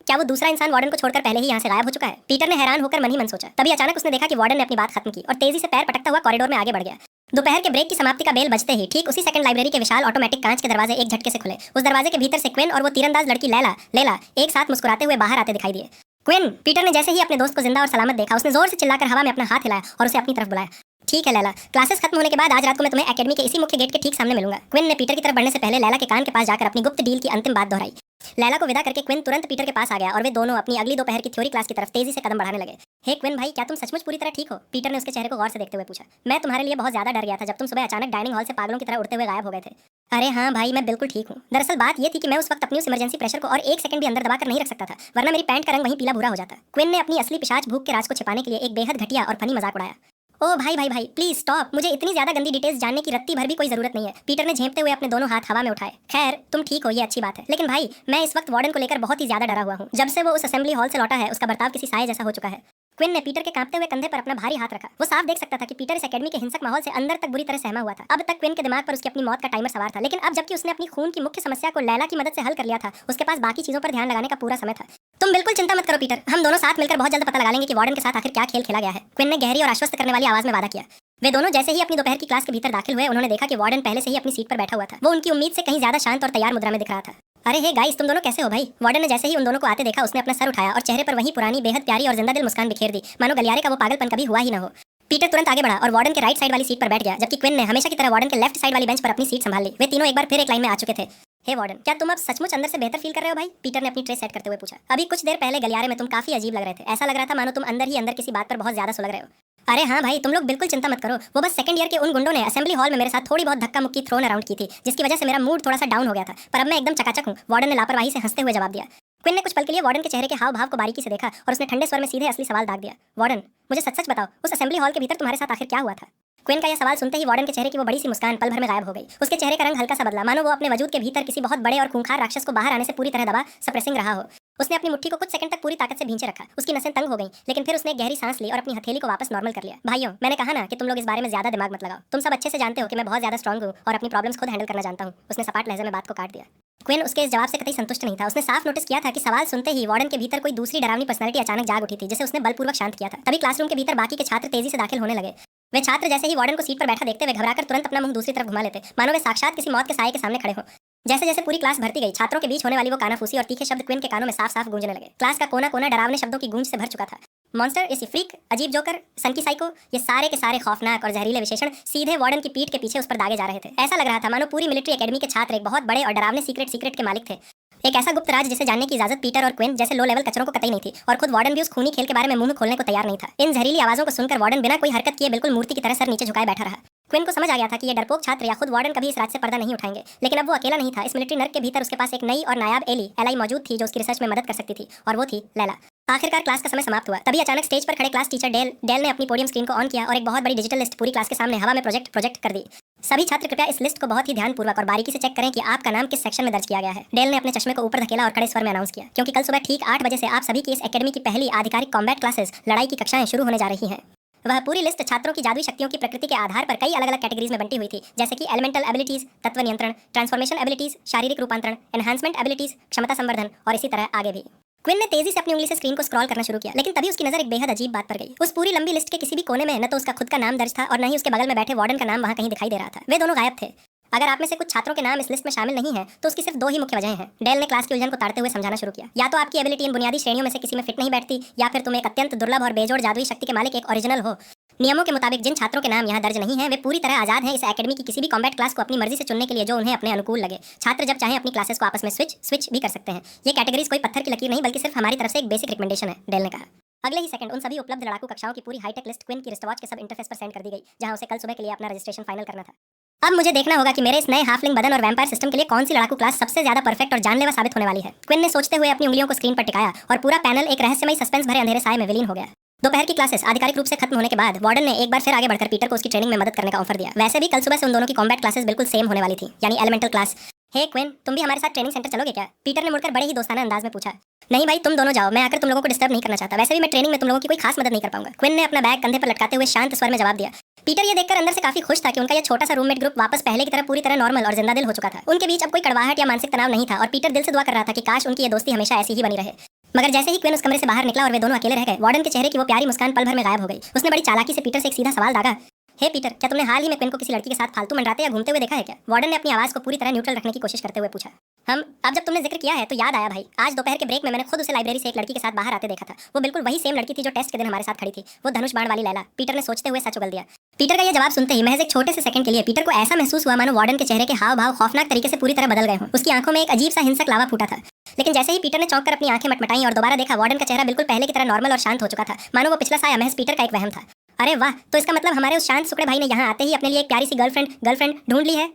क्या वो दूसरा इंसान वार्डन को छोड़कर पहले ही यहाँ से गायब हो चुका है? पीटर ने हैरान होकर मन ही मन सोचा। तभी अचानक उसने देखा कि वार्डन ने अपनी बात खत्म की और तेजी से पैर पटकता हुआ कॉरिडोर में आगे बढ़ गया। दोपहर के ब्रेक की समाप्ति का बेल बजते ही ठीक उसी सेकंड लाइब्रेरी के विशाल ऑटोमेटिक कांच के दरवाजे एक झटके से खुले। उस दरवाजे के भीतर से क्विन और वो तीरंदाज लड़की लैला एक साथ मुस्कुराते हुए बाहर आते दिखाई दिए। क्विन! पीटर ने जैसे ही अपने दोस्त को जिंदा और सलामत देखा, उसने जोर से चिल्लाकर हवा में अपना हाथ हिलाया और उसे अपनी तरफ बुलाया। ठीक है लैला, क्लासेस खत्म होने के बाद आज रात को मैं तुम्हें एकेडमी के इसी मुख्य गेट के ठीक सामने मिलूंगा। क्विन ने पीटर की तरफ बढ़ने से पहले लैला के कान के पास जाकर अपनी गुप्त डील की अंतिम बात दोहराई। लैला को विदा करके क्विन तुरंत पीटर के पास आ गया और वे दोनों अपनी अगली दोपहर की थ्योरी क्लास की तरफ तेजी से कदम बढ़ाने लगे। हे क्विन भाई, क्या तुम सचमुच पूरी तरह ठीक हो? पीटर ने उसके चेहरे को गौर से देखते हुए पूछा। मैं तुम्हारे लिए बहुत ज्यादा डर गया था जब तुम सुबह अचानक डाइनिंग हॉल से पागलों की तरह उड़ते हुए गायब हो गए थे। अरे हाँ भाई, मैं बिल्कुल ठीक हूँ। दरअसल बात ये थी कि मैं उस वक्त अपनी उस इमरजेंसी प्रेशर को और एक सेकंड भी अंदर दबाकर नहीं रख सकता था, वरना मेरी पैंट का रंग वहीं पीला भूरा हो जाता। क्विन ने अपनी असली पिशाच भूख के राज को छिपाने के लिए एक बेहद घटिया और फनी मजाक उड़ाया। ओ भाई प्लीज स्टॉप, मुझे इतनी ज्यादा गंदी डिटेल्स जानने की रत्ती भर भी कोई जरूरत नहीं है। पीटर ने झेंपते हुए अपने दोनों हाथ हवा में उठाए। खैर, तुम ठीक हो, ये अच्छी बात है, लेकिन भाई मैं इस वक्त वार्डन को लेकर बहुत ही ज्यादा डरा हुआ हूँ। जब से वो उस असेंबली हॉल से लौटा है, उसका बर्ताव किसी साए जैसा हो चुका है। क्विन ने पीटर के कांपते हुए कंधे पर अपना भारी हाथ रखा। वो साफ देख सकता था कि पीटर इस एकेडमी के हिंसक माहौल से अंदर तक बुरी तरह सहमा हुआ था। अब तक क्विन के दिमाग पर उसकी अपनी मौत का टाइमर सवार था, लेकिन अब जबकि उसने अपनी खून की मुख्य समस्या को लैला की मदद से हल कर लिया था, उसके पास बाकी चीजों पर ध्यान लगाने का पूरा समय था। तुम बिल्कुल चिंता मत करो पीटर, हम दोनों साथ मिलकर बहुत जल्द पता लगा लेंगे कि वार्डन के साथ आखिर क्या खेल खेला गया है। क्विन ने गहरी और आश्वस्त करने वाली आवाज में वादा किया। वे दोनों जैसे ही अपनी दोपहर की क्लास के भीतर दाखिल हुए, उन्होंने देखा कि वार्डन पहले से ही अपनी सीट पर बैठा हुआ था। वो उनकी उम्मीद से कहीं ज्यादा शांत और तैयार मुद्रा में दिख रहा था। अरे हे गाइस, तुम दोनों कैसे हो भाई? वार्डन ने जैसे ही उन दोनों को आते देखा, उसने अपना सर उठाया और चेहरे पर वही पुरानी बेहद प्यारी और जिंदा दिल मुस्कान बिखेर दी, मानो गलियारे का वो पागलपन कभी हुआ ही न हो। पीटर तुरंत आगे बढ़ा और वार्डन के राइट साइड वाली सीट पर बैठ गया, जबकि क्विन ने हमेशा की तरह वार्डन के लेफ्ट साइड वाली बेंच पर अपनी सीट संभाल ली। वे तीनों एक बार फिर एक लाइन में आ चुके थे। हे वार्डन, क्या तुम अब सचमुच अंदर से बेहतर फील कर रहे हो भाई? पीटर ने अपनी ट्रे सेट करते हुए पूछा। अभी कुछ देर पहले गलियारे में तुम काफी अजीब लग रहे थे। ऐसा लग रहा था मानो तुम अंदर ही अंदर किसी बात पर बहुत ज्यादा सुलग रहे हो। अरे हाँ भाई, तुम लोग बिल्कुल चिंता मत करो। वो बस सेकंड ईयर के उन गुंडों ने असेंबली हॉल में मेरे साथ थोड़ी बहुत धक्का मुक्की थ्रोन अराउंड की थी, जिसकी वजह से मेरा मूड थोड़ा सा डाउन हो गया था, पर अब मैं एकदम चकाचक हूँ। वार्डन ने लापरवाही से हंसते हुए जवाब दिया। क्विन ने कुछ पल के लिए वार्डन के चेहरे के हाव भाव को बारीकी से देखा और उसने ठंडे स्वर में सीधे असली सवाल दाग दिया। वार्डन, मुझे सच सच बताओ, उस असेंबली हॉल के भीतर तुम्हारे साथ आखिर क्या हुआ था? क्विन का यह सवाल सुनते ही वार्डन के चेहरे की वो बड़ी सी मुस्कान पल भर में गायब हो गई। उसके चेहरे का रंग हल्का सा बदला, मानो वो अपने वजूद के भीतर किसी बहुत बड़े और खूंखार राक्षस को बाहर आने से पूरी तरह दबा सप्रेसिंग रहा हो। उसने अपनी मुट्ठी को कुछ सेकंड तक पूरी ताकत से भींचे रखा। उसकी नसें तंग हो गईं, लेकिन फिर उसने एक गहरी सांस ली और अपनी हथेली को वापस नॉर्मल कर लिया। भाइयों, मैंने कहा ना कि तुम लोग इस बारे में ज्यादा दिमाग मत लगाओ। तुम सब अच्छे से जानते हो कि मैं बहुत ज्यादा स्ट्रांग हूँ और अपनी प्रॉब्लम्स खुद हैंडल करना जानता हूँ। उसने सपाट लहजे में बात को काट दिया। क्विन उसके इस जवाब से कतई संतुष्ट नहीं था। उसने साफ नोटिस किया था कि सवाल सुनते ही वार्डन के भीतर कोई दूसरी डरावनी पर्सनालिटी अचानक जाग उठी थी, जिसे उसने बलपूर्वक शांत किया था। तभी क्लासरूम के भीतर बाकी के छात्र तेजी से दाखिल होने लगे। वे छात्र जैसे ही वार्डन को सीट पर बैठा देखते हुए घबराकर तुरंत अपना मुंह दूसरी तरफ घुमा लेते, मानो वे साक्षात किसी मौत के साए के सामने खड़े हों। जैसे जैसे पूरी क्लास भरती गई, छात्रों के बीच होने वाली वो कानाफूसी और तीखे शब्द क्विन के कानों में साफ साफ गूंजने लगे। क्लास का कोना कोना डरावने शब्दों की गूंज से भर चुका था। मॉन्स्टर, इस फ्रीक, अजीब जोकर, सनकी साइको, ये सारे के सारे खौफनाक और जहरीले विशेषण सीधे वार्डन की पीठ के पीछे उस पर दागे जा रहे थे। ऐसा लग रहा था मानो पूरी मिलिट्री एकेडमी के छात्र एक बहुत बड़े और डरावने सीक्रेट के मालिक थे। एक ऐसा गुप्त राज जिसे जानने की इजाजत पीटर और क्विन जैसे लो लेवल कचरों को कतई नहीं थी, और खुद वार्डन भी उस खूनी खेल के बारे में मुंह खोलने को तैयार नहीं था। इन जहरीली आवाजों को सुनकर वार्डन बिना कोई हरकत किए बिल्कुल मूर्ति की तरह सर नीचे झुकाए बैठा रहा। क्विन को समझ आ गया था कि ये डरपोक छात्र या खुद वार्डन कभी इस राज से पर्दा नहीं उठाएंगे, लेकिन अब वो अकेला नहीं था। इस मिलिट्री नर्क के भीतर उसके पास एक नई और नायाब एलाई मौजूद थी जो उसकी रिसर्च में मदद कर सकती थी, और वो थी लैला। आखिरकार क्लास का समय समाप्त हुआ। तभी अचानक स्टेज पर खड़े क्लास टीचर डेल ने अपनी पोडियम स्क्रीन को ऑन किया और एक बहुत बड़ी डिजिटल लिस्ट पूरी क्लास के सामने हवा में प्रोजेक्ट कर दी। सभी छात्र कृपया इस लिस्ट को बहुत ही ध्यानपूर्वक और बारीकी से चेक करें कि आपका नाम किस सेक्शन में दर्ज किया गया है। डेल ने अपने चश्मे को ऊपर धकेला और कड़े स्वर में अनाउंस किया, क्योंकि कल सुबह ठीक 8 बजे से आप सभी की इस एकेडमी की पहली आधिकारिक कॉम्बैट क्लासेस, लड़ाई की कक्षाएं शुरू होने जा रही हैं। वह पूरी लिस्ट छात्रों की जादुई शक्तियों की प्रकृति के आधार पर कई अलग अलग कैटेगरीज में बंटी हुई थी, जैसे कि एलिमेंटल एबिलिटीज, तत्व नियंत्रण, ट्रांसफॉर्मेशन एबिलिटीज, शारीरिक रूपांतरण, एनहांसमेंट एबिलिटीज, क्षमता संवर्धन और इसी तरह आगे भी। क्विन ने तेजी से अपनी उंगली से स्क्रीन को स्क्रॉल करना शुरू किया, लेकिन तभी उसकी नजर एक बेहद अजीब बात पर गई। उस पूरी लंबी लिस्ट के किसी भी कोने में न तो उसका खुद का नाम दर्ज था और न ही उसके बगल में बैठे वार्डन का नाम वहां कहीं दिखाई दे रहा था। वे दोनों गायब थे। अगर आप में से कुछ छात्रों के नाम इस लिस्ट में शामिल नहीं है तो उसकी सिर्फ 2 ही मुख्य वजह हैं। डेल ने क्लास की उलझन को ताड़ते हुए समझाना शुरू किया। या तो आपकी एबिलिटी इन बुनियादी श्रेणियों में से किसी में फिट नहीं बैठती, या फिर तुम एक अत्यंत दुर्लभ और बेजोड़ जादुई शक्ति के मालिक एक ओरिजिनल हो। नियमों के मुताबिक जिन छात्रों के नाम यहाँ दर्ज नहीं है वे पूरी तरह आजाद हैं इस एकेडमी की किसी भी कॉम्बैट क्लास को अपनी मर्जी से चुनने के लिए जो उन्हें अपने अनुकूल लगे। छात्र जब चाहे अपनी क्लासेस को आपस में स्विच भी कर सकते हैं। ये कैटेगरीज कोई पत्थर की लकीर नहीं बल्कि सिर्फ हमारी तरफ से एक बेसिक रिकमेंडेशन है, डेल ने कहा। अगले ही सेकंड उन सभी उपलब्ध लड़ाकू कक्षाओं की पूरी हाईटेक लिस्ट क्विन की रिस्टवॉच के सब इंटरफेस पर सेंड कर दी गई, जहां उसे कल सुबह के लिए अपना रजिस्ट्रेशन फाइनल करना था। अब मुझे देखना होगा कि मेरे इस नए हाफलिंग बदन और वैम्पायर सिस्टम के लिए कौन सी लड़ाकू क्लास सबसे ज्यादा परफेक्ट और जानलेवा साबित होने वाली है। क्विन ने सोचते हुए अपनी उंगलियों को स्क्रीन पर टिकाया और पूरा पैनल एक रहस्यमयी सस्पेंस भरे अंधेरे साए में विलीन हो गया। दोपहर की क्लासेस आधिकारिक रूप से खत्म होने के बाद वार्डन ने एक बार फिर आगे बढ़कर पीटर को उसकी ट्रेनिंग में मदद करने का ऑफर दिया। वैसे भी कल सुबह से उन दोनों की कॉम्बैट क्लासेस बिल्कुल सेम होने वाली थी, यानी एलिमेंटल क्लास। हे क्विन, तुम भी हमारे साथ ट्रेनिंग सेंटर चलोगे क्या? पीटर ने मुड़कर बड़े ही दोस्ताना अंदाज में पूछा। नहीं भाई, तुम दोनों जाओ, मैं आकर तुम लोगों को डिस्टर्ब नहीं करना चाहता। वैसे भी मैं ट्रेनिंग में तुम लोगों की कोई खास मदद नहीं कर पाऊंगा। क्विन ने अपना बैग कंधे पर लटकाते हुए शांत स्वर में जवाब दिया। पीटर ये देखकर अंदर से काफी खुश था कि उनका ये छोटा सा रूममेट ग्रुप वापस पहले की तरह पूरी तरह नॉर्मल और जिंदा दिल हो चुका था। उनके बीच अब कोई कड़वाहट या मानसिक तनाव नहीं था और पीटर दिल से दुआ कर रहा था कि काश उनकी ये दोस्ती हमेशा ऐसी ही बनी रहे। मगर जैसे ही क्विन उस कमरे से बाहर निकला और वे दोनों अकेले रह गए, वार्डन के चेहरे की वो प्यारी मुस्कान पल भर में गायब हो गई। उसने बड़ी चालाकी से पीटर से एक सीधा सवाल दागा। हे पीटर, क्या तुमने हाल ही में क्विन को किसी लड़की के साथ फालतू मंडराते या घूमते हुए देखा है क्या? वार्डन ने अपनी आवाज को पूरी तरह न्यूट्रल रखने की कोशिश करते हुए पूछा। अब जब तुमने जिक्र किया है तो याद आया भाई, आज दोपहर के ब्रेक में मैंने खुद उसे लाइब्रेरी से एक लड़की के साथ बाहर आते देखा था। वो बिल्कुल वही सेम लड़की थी जो टेस्ट के दिन हमारे साथ खड़ी थी, वो धनुष बाण वाली लैला। पीटर ने सोचते हुए सच उगल दिया। पीटर का यह जवाब सुनते ही महज एक छोटे से सेकंड के लिए पीटर को ऐसा महसूस हुआ मानो वार्डन के चेहरे के हाव भाव खौफनाक तरीके से पूरी तरह बदल गए हों। उसकी आंखों में एक अजीब सा हिंसक लावा फूटा था। लेकिन जैसे ही पीटर ने चौंक कर अपनी आंखें मटमटाई और दोबारा देखा, वार्डन का चेहरा बिल्कुल पहले की तरह नॉर्मल और शांत हो चुका था, मानो वो पिछला साया महज पीटर का एक वहम था। अरे वाह, तो इसका मतलब हमारे उस शांत सुकड़े भाई ने यहाँ आते ही अपने लिए एक प्यारी सी गर्लफ्रेंड ढूंढ ली है।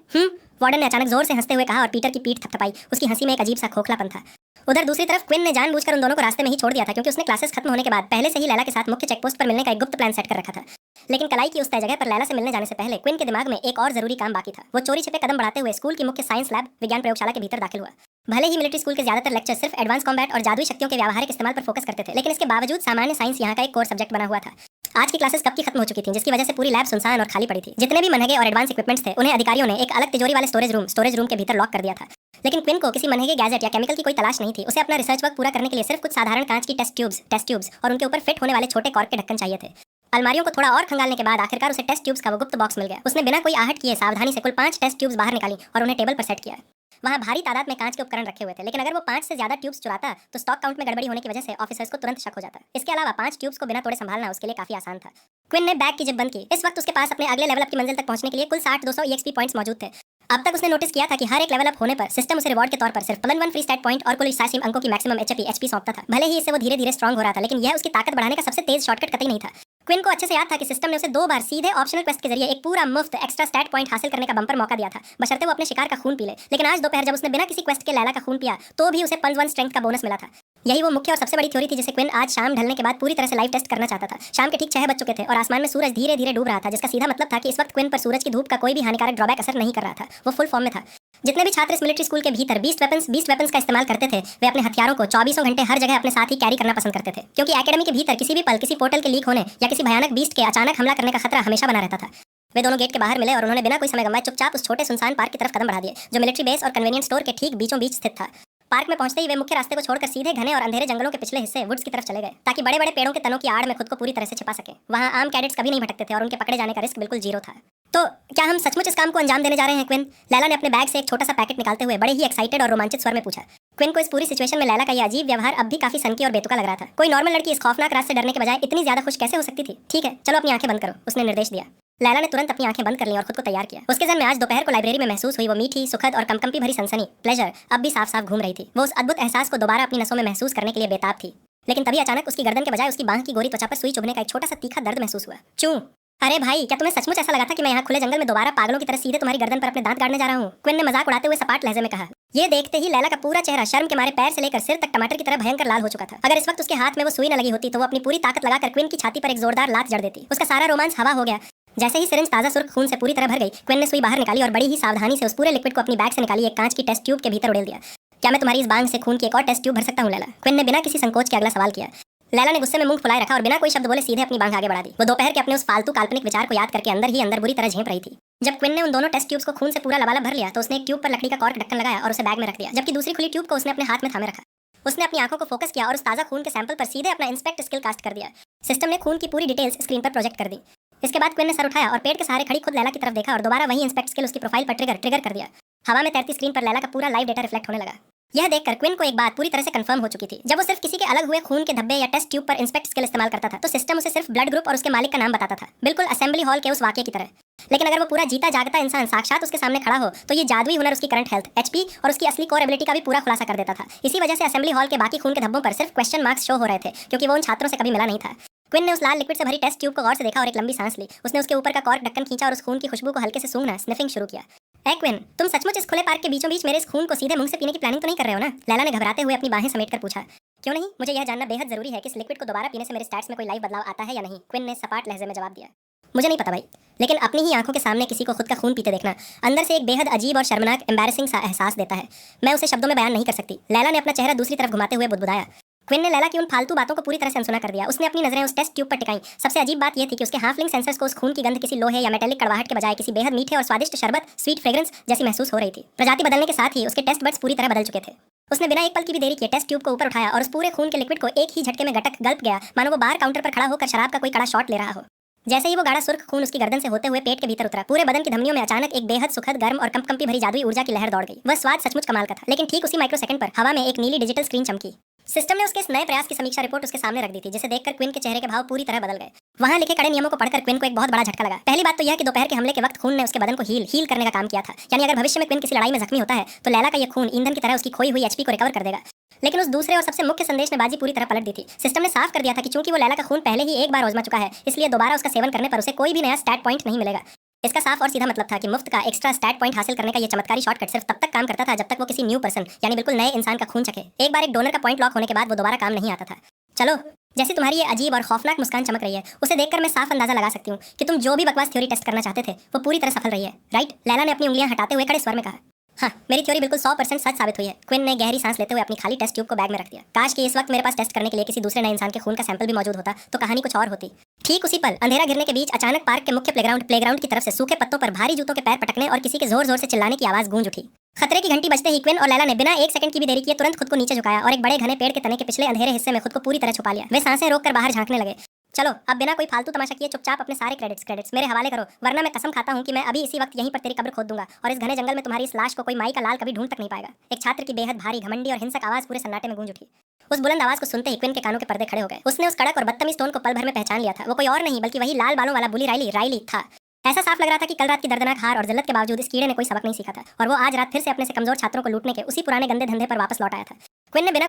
वार्डन ने अचानक जोर से हंसते हुए कहा और पीटर की पीठ थपथपाई। उसकी हंसी में एक अजीब सा खोखलापन था। उधर दूसरी तरफ क्विन ने जानबूझकर उन दोनों को रास्ते में ही छोड़ दिया था, क्योंकि उसने क्लासेस खत्म होने के बाद पहले से ही लैला के साथ मुख्य चेकपोस्ट पर मिलने का एक गुप्त प्लान सेट कर रखा था। लेकिन कलाई की उस तय जगह पर लैला से मिलने जाने से पहले क्विन के दिमाग में एक और जरूरी काम बाकी था। वो चोरी छिपे कदम बढ़ाते हुए स्कूल की मुख्य साइंस लैब विज्ञान प्रयोगशाला के भीतर दाखिल हुआ। भले ही मिलिट्री स्कूल के ज्यादातर लेक्चर सिर्फ एडवांस कॉम्बैट और जादुई शक्तियों के व्यावहारिक इस्तेमाल पर फोकस करते थे, लेकिन इसके बावजूद सामान्य साइंस यहाँ का एक कोर सब्जेक्ट बना हुआ था। आज की क्लासेस कब की खत्म हो चुकी थी, जिसकी वजह से पूरी लैब सुनसान और खाली पड़ी थी। जितने भी मनहगे और एडवांस इक्विपमेंट्स थे उन्हें अधिकारियों ने एक अलग तिजोरी वाले स्टोरेज रूम के भीतर लॉक कर दिया था। लेकिन क्विन को किसी मनहगे गैजेट या केमिकल की कोई तलाश नहीं थी। उसे अपना रिसर्च वर्क पूरा करने के लिए सिर्फ कुछ साधारण कांच की टेस्ट ट्यूब्स और उनके ऊपर फिट होने वाले छोटे कॉर्क के ढक्कन चाहिए थे। अलमारियों को थोड़ा और खंगालने के बाद आखिरकार उसे टेस्ट ट्यूब्स का वो गुप्त बॉक्स मिल गया। उसने बिना कोई आहट किए सावधानी से कुल 5 टेस्ट ट्यूब्स बाहर निकाली और उन्हें टेबल पर सेट किया। वहाँ भारी तादाद में कांच के उपकरण रखे हुए थे, लेकिन अगर वो 5 से ज्यादा ट्यूब्स चुराता तो स्टॉक काउंट में गड़बड़ी होने की वजह से ऑफिसर्स को तुरंत शक हो जाता। इसके अलावा 5 ट्यूब्स को बिना तोड़े संभालना उसके लिए काफी आसान था। क्विन ने बैग की जिप बंद की। इस वक्त उसके पास अपने अगले लेवल अप की मंजिल तक पहुंचने के लिए कुल 60-200 EXP पॉइंट्स मौजूद थे। अब तक उसने नोटिस किया था कि हर एक लेवल अप होने पर सिस्टम उसे रिवॉर्ड के तौर पर सिर्फ +1 फ्री स्टैट पॉइंट और कुल 87 अंकों की मैक्सिमम HP सौंपता था। भले ही इससे वो धीरे धीरे स्ट्रांग हो रहा था, लेकिन यह उसकी ताकत बढ़ाने का सबसे तेज शॉर्टकट कतई नहीं था। क्विन को अच्छे से याद था कि सिस्टम ने उसे 2 बार सीधे ऑप्शनल क्वेस्ट के जरिए एक पूरा मुफ्त एक्स्ट्रा स्टैट पॉइंट हासिल करने का बम्पर मौका दिया था, बशर्ते वो अपने शिकार का खून पी ले। लेकिन आज दोपहर जब उसने बिना किसी क्वेस्ट के लैला का खून पिया तो भी उसे +1 स्ट्रेंथ का बोनस मिला था। यही वो मुख्य और सबसे बड़ी थ्योरी थी जिसे क्विन आज शाम ढलने के बाद पूरी तरह से लाइव टेस्ट करना चाहता था। शाम के ठीक 6 बज चुके थे और आसमान में सूरज धीरे धीरे डूब रहा था, जिसका सीधा मतलब था कि इस वक्त क्विन पर सूरज की धूप का कोई भी हानिकारक ड्रॉबैक असर नहीं कर रहा था। वो फुल फॉर्म में था। जितने भी छात्र इस मिलिट्री स्कूल के भीतर बीस्ट वेपन्स का इस्तेमाल करते थे, वे अपने हथियारों को 24 घंटे हर जगह अपने साथ ही कैरी करना पसंद करते थे, क्योंकि एकेडमी के भीतर किसी भी पल किसी पोर्टल के लीक होने या किसी भयानक बीस्ट के अचानक हमला करने का खतरा हमेशा बना रहता था। वे दोनों गेट के बाहर मिले और उन्होंने बिना कोई समय गंवाए चुपचाप उस छोटे सुनसान पार्क की तरफ कदम बढ़ा दिए, जो मिलिट्री बेस और कन्वीनियंस स्टोर के ठीक बीचों बीच स्थित था। पार्क में पहुंचते ही वे मुख्य रास्ते को छोड़कर सीधे घने और अंधेरे जंगलों के पिछले हिस्से वुड्स की तरफ चले गए, ताकि बड़े बड़े पेड़ों के तनों की आड़ में खुद को पूरी तरह से छिपा सके। वहां आम कैडेट्स कभी नहीं भटकते थे और उनके पकड़े जाने का रिस्क बिल्कुल जीरो था। तो क्या हम सचमुच इस काम को अंजाम देने जा रहे हैं क्विन? लैला ने अपने बैग से एक छोटा सा पैकेट निकालते हुए बड़े ही एक्साइटेड और रोमांचित स्वर में पूछा। क्विन को इस पूरी सिचुएशन में लैला का ये अजीब व्यवहार अब भी काफी सनकी और बेतुका लग रहा था। कोई नॉर्मल लड़की इस खौफनाक रात से डरने के बजाय इतनी ज्यादा खुश कैसे हो सकती थी? ठीक है, चलो अपनी आंखें बंद करो, उसने निर्देश दिया। लैला ने तुरंत अपनी आंखें बंद कर ली और खुद को तैयार किया। उसके जहन में आज दोपहर को लाइब्रेरी में महसूस हुई वो मीठी, सुखद और कंपकंपी भरी सनसनी, प्लेजर अब भी साफ साफ घूम रही थी। वो उस अद्भुत एहसास को दोबारा अपनी नसों में महसूस करने के लिए बेताब थी। लेकिन तभी अचानक उसकी गर्दन के बजाय उसकी बांह की गोरी त्वचा पर सुई चुभने का एक छोटा सा तीखा दर्द महसूस हुआ। चूं। अरे भाई, क्या तुम्हें सचमुच ऐसा लगा था कि मैं यहाँ खुले जंगल में दोबारा पागलों की तरह सीधे तुम्हारी गर्दन पर अपने दांत गाड़ने जा रहा हूँ? क्विन ने मजाक उड़ाते हुए सपाट लहजे में कहा। ये देखते ही लैला का पूरा चेहरा शर्म के मारे पैर से लेकर सिर तक टमाटर की तरह भयंकर लाल हो चुका था। अगर इस वक्त उसके हाथ में वो सुई न लगी होती तो वो अपनी पूरी ताकत लगाकर क्विन की छाती पर एक जोरदार लात जड़ देती। उसका सारा रोमांस हवा हो गया। जैसे ही सिरिंज ताजा सुर्ख खून से पूरी तरह भर गई, क्विन ने सुई बाहर निकाली और बड़ी ही सावधानी से उस पूरे लिक्विड को अपनी बैग से निकाली एक कांच की टेस्ट ट्यूब के भीतर उड़ेल दिया। क्या मैं तुम्हारी इस बांग से खून की एक और टेस्ट ट्यूब भर सकता हूँ लैला? क्विन ने बिना किसी संकोच के अगला सवाल किया। लैला ने गुस्से में मुंह फुलाए रखा और बिना कोई शब्द बोले सीधे अपनी बांग आगे बढ़ा दी। वो दोपहर के अपने उस फालतू काल्पनिक विचार को याद करके अंदर ही अंदर बुरी तरह झेंप रही थी। जब क्विन ने उन दोनों टेस्ट ट्यूब्स को खून से पूरा लबालब भर लिया तो उसने एक ट्यूब पर लकड़ी का कॉर्क ढक्कन लगाया और उसे बैग में रख दिया, जबकि दूसरी खुली ट्यूब को उसने अपने हाथ में थामे रखा। उसने अपनी आंखों को फोकस किया और उस ताजा खून के सैंपल पर सीधे अपना इंस्पेक्ट स्किल कास्ट कर दिया। सिस्टम ने खून की पूरी डिटेल्स स्क्रीन पर प्रोजेक्ट कर दी। इसके बाद क्विन ने सर उठाया और पेट के सहारे खड़ी खुद लैला की तरफ देखा और दोबारा वही इंस्पेक्ट स्किल उसकी प्रोफाइल पर ट्रिगर कर दिया। हवा में तैरती स्क्रीन पर लैला का पूरा लाइव डेटा रिफ्लेक्ट होने लगा। यह देखकर क्विन को एक बात पूरी तरह से कंफर्म हो चुकी थी। जब वो सिर्फ किसी के अलग हुए खून के धब्बे या टेस्ट ट्यूब पर इंस्पेक्ट स्किल इस्तेमाल करता था तो सिस्टम उसे सिर्फ ब्लड ग्रुप और उसके मालिक का नाम बताता था, बिल्कुल असेंबली हॉल के उस वाक्य की तरह। लेकिन अगर वो पूरा जीता जागता इंसान साक्षात उसके सामने खड़ा हो तो ये जादुई हुनर उसकी करंट हेल्थ, एचपी और उसकी असली कोर एबिलिटी का भी पूरा खुलासा कर देता था। इसी वजह से असेंबली हॉल के बाकी खून के धब्बों पर सिर्फ क्वेश्चन मार्क्स शो हो रहे थे, क्योंकि वो उन छात्रों से कभी मिला नहीं था। क्विन ने उस लाल लिक्विड से भरी टेस्ट ट्यूब को गौर से देखा और एक लंबी सांस ली। उसने उसके ऊपर का कॉर्क ढक्कन खींचा और उस खून की खुशबू को हल्के से सूंघना, स्निफिंग शुरू किया। ए क्विन, तुम सचमुच इस खुले पार्क के बीचों बीच मेरे इस खून को सीधे मुंह से पीने की प्लानिंग तो नहीं कर रहे हो ना? लैला ने घबराते हुए अपनी बाहें समेटकर पूछा। क्यों नहीं, मुझे यह जानना बेहद जरूरी है कि इस लिक्विड को दोबारा पीने से मेरे स्टैट्स में कोई लाइव बदलाव आता है या नहीं, क्विन ने सपाट लहजे में जवाब दिया। मुझे नहीं पता भाई, लेकिन अपनी ही आंखों के सामने किसी को खुद का खून पीते देखना अंदर से एक बेहद अजीब और शर्मनाक एम्बैरेसिंग सा एहसास देता है। मैं उसे शब्दों में बयान नहीं कर सकती। लैला ने अपना चेहरा दूसरी तरफ घुमाते हुए बुदबुदाया। क्विन ने लैला की उन फालतू बातों को पूरी तरह से अनसुना कर दिया। उसने अपनी नजरें उस टेस्ट ट्यूब पर टिकाई। सबसे अजीब बात यह थी कि उसके हाफलिंग सेंसर्स को उस खून की गंध किसी लोहे या मेटेलिक कड़वाहट के बजाय किसी बेहद मीठे और स्वादिष्ट शरबत, स्वीट फ्रेग्रेंस जैसी महसूस हो रही थी। प्रजाति बदलने के साथ ही उसके टेस्ट बड्स पूरी तरह बदल चुके थे। उसने बिना एक पल की भी देरी किए टेस्ट ट्यूब को ऊपर उठाया और उस पूरे खून के लिक्विड को एक ही झटके में गटक गल्प गया, मानो वो बार काउंटर पर खड़ा होकर शराब का कोई कड़ा शॉट ले रहा हो। जैसे ही वो गाढ़ा सुर्ख खून उसकी गर्दन से होते हुए पेट के भीतर उतरा, पूरे बदन की धमनियों में अचानक एक बेहद सुखद, गर्म और कंपकंपी भरी जादुई ऊर्जा की लहर दौड़ गई। वह स्वाद सचमुच कमाल का था, लेकिन ठीक उसी माइक्रोसेकंड पर हवा में एक नीली डिजिटल स्क्रीन चमकी। सिस्टम ने उसके इस नए प्रयास की समीक्षा रिपोर्ट उसके सामने रख दी थी, जिसे देखकर क्विन के चेहरे के भाव पूरी तरह बदल गए। वहां लिखे कड़े नियमों को पढ़कर क्विन को एक बहुत बड़ा झटका लगा। पहली बात तो यह कि दोपहर के हमले के वक्त खून ने उसके बदन को हील करने का काम किया था, यानी अगर भविष्य में क्विन किसी लड़ाई में जख्मी होता है तो लैला का यह खून ईंधन की तरह उसकी खोई हुई एचपी को रिकवर कर देगा। लेकिन उस दूसरे और सबसे मुख्य संदेश ने बाजी पूरी तरह पलट दी थी। सिस्टम ने साफ कर दिया था कि चूंकि वो लैला का खून पहले ही एक बार आजमा चुका है, इसलिए दोबारा उसका सेवन करने पर उसे कोई भी नया स्टैट पॉइंट नहीं मिलेगा। इसका साफ और सीधा मतलब था कि मुफ्त का एक्स्ट्रा स्टैट पॉइंट हासिल करने का ये चमत्कारी शॉर्टकट सिर्फ तब तक काम करता था जब तक वो किसी न्यू पर्सन यानी बिल्कुल नए इंसान का खून चखे। एक बार एक डोनर का पॉइंट लॉक होने के बाद वो दोबारा काम नहीं आता था। चलो, जैसे तुम्हारी ये अजीब और खौफनाक मुस्कान चमक रही है, उसे देखकर मैं साफ अंदाजा लगा सकती हूँ कि तुम जो भी बकवास थ्योरी टेस्ट करना चाहते थे वो पूरी तरह सफल रही है, राइट? लैला ने अपनी उंगलियां हटाते हुए कड़े स्वर में कहा। हाँ, मेरी थ्योरी बिल्कुल 100% सच साबित हुई है। क्विन ने गहरी सांस लेते हुए अपनी खाली टेस्ट ट्यूब को बैग में रख दिया। काश कि इस वक्त मेरे पास टेस्ट करने के लिए किसी दूसरे नए इंसान के खून का सैंपल भी मौजूद होता तो कहानी कुछ और होती। ठीक उसी पल अंधेरा गिरने के बीच अचानक पार्क के मुख्य प्लेग्राउंड की तरफ से सूखे पत्तों पर भारी जूतों के पैर पटकने और किसी के जोर जोर से चिल्लाने की आवाज गूंज उठी। खतरे की घंटी बजते ही क्विन और लैला ने बिना एक सेकंड की भी देरी किए तुरंत खुद को नीचे झुकाया और एक बड़े घने पेड़ के तने के पिछले अंधेरे हिस्से में खुद को पूरी तरह छुपा लिया। वे सांसें रोककर बाहर झांकने लगे। चलो, अब बिना कोई फालतू तमाशा किए चुपचाप अपने सारे क्रेडिट्स मेरे हवाले करो, वरना मैं कसम खाता हूँ कि मैं अभी इसी वक्त यहीं पर तेरी कब्र खोद दूंगा और इस घने जंगल में तुम्हारी इस लाश को कोई माई का लाल कभी ढूंढ तक नहीं पाएगा। एक छात्र की बेहद भारी, घमंडी और हिंसक आवाज पूरे सन्नाटे में गूंज उठी। उस बुलंद आवाज को सुनते ही क्विन के कानों के पर्दे खड़े हो गए। उसने उस कड़क और बदतमीज टोन को पल भर में पहचान लिया था। वो कोई और नहीं बल्कि वही लाल बालों वाला बुली राइली था। ऐसा साफ लग रहा था कि कल रात की दर्दनाक हार और जिल्लत के बावजूद इस कीड़े ने कोई सबक नहीं सीखा था और वो आज रात फिर से अपने से कमजोर छात्रों को लूटने के उसी पुराने गंदे धंधे पर वापस लौट आया था। क्विन ने बिना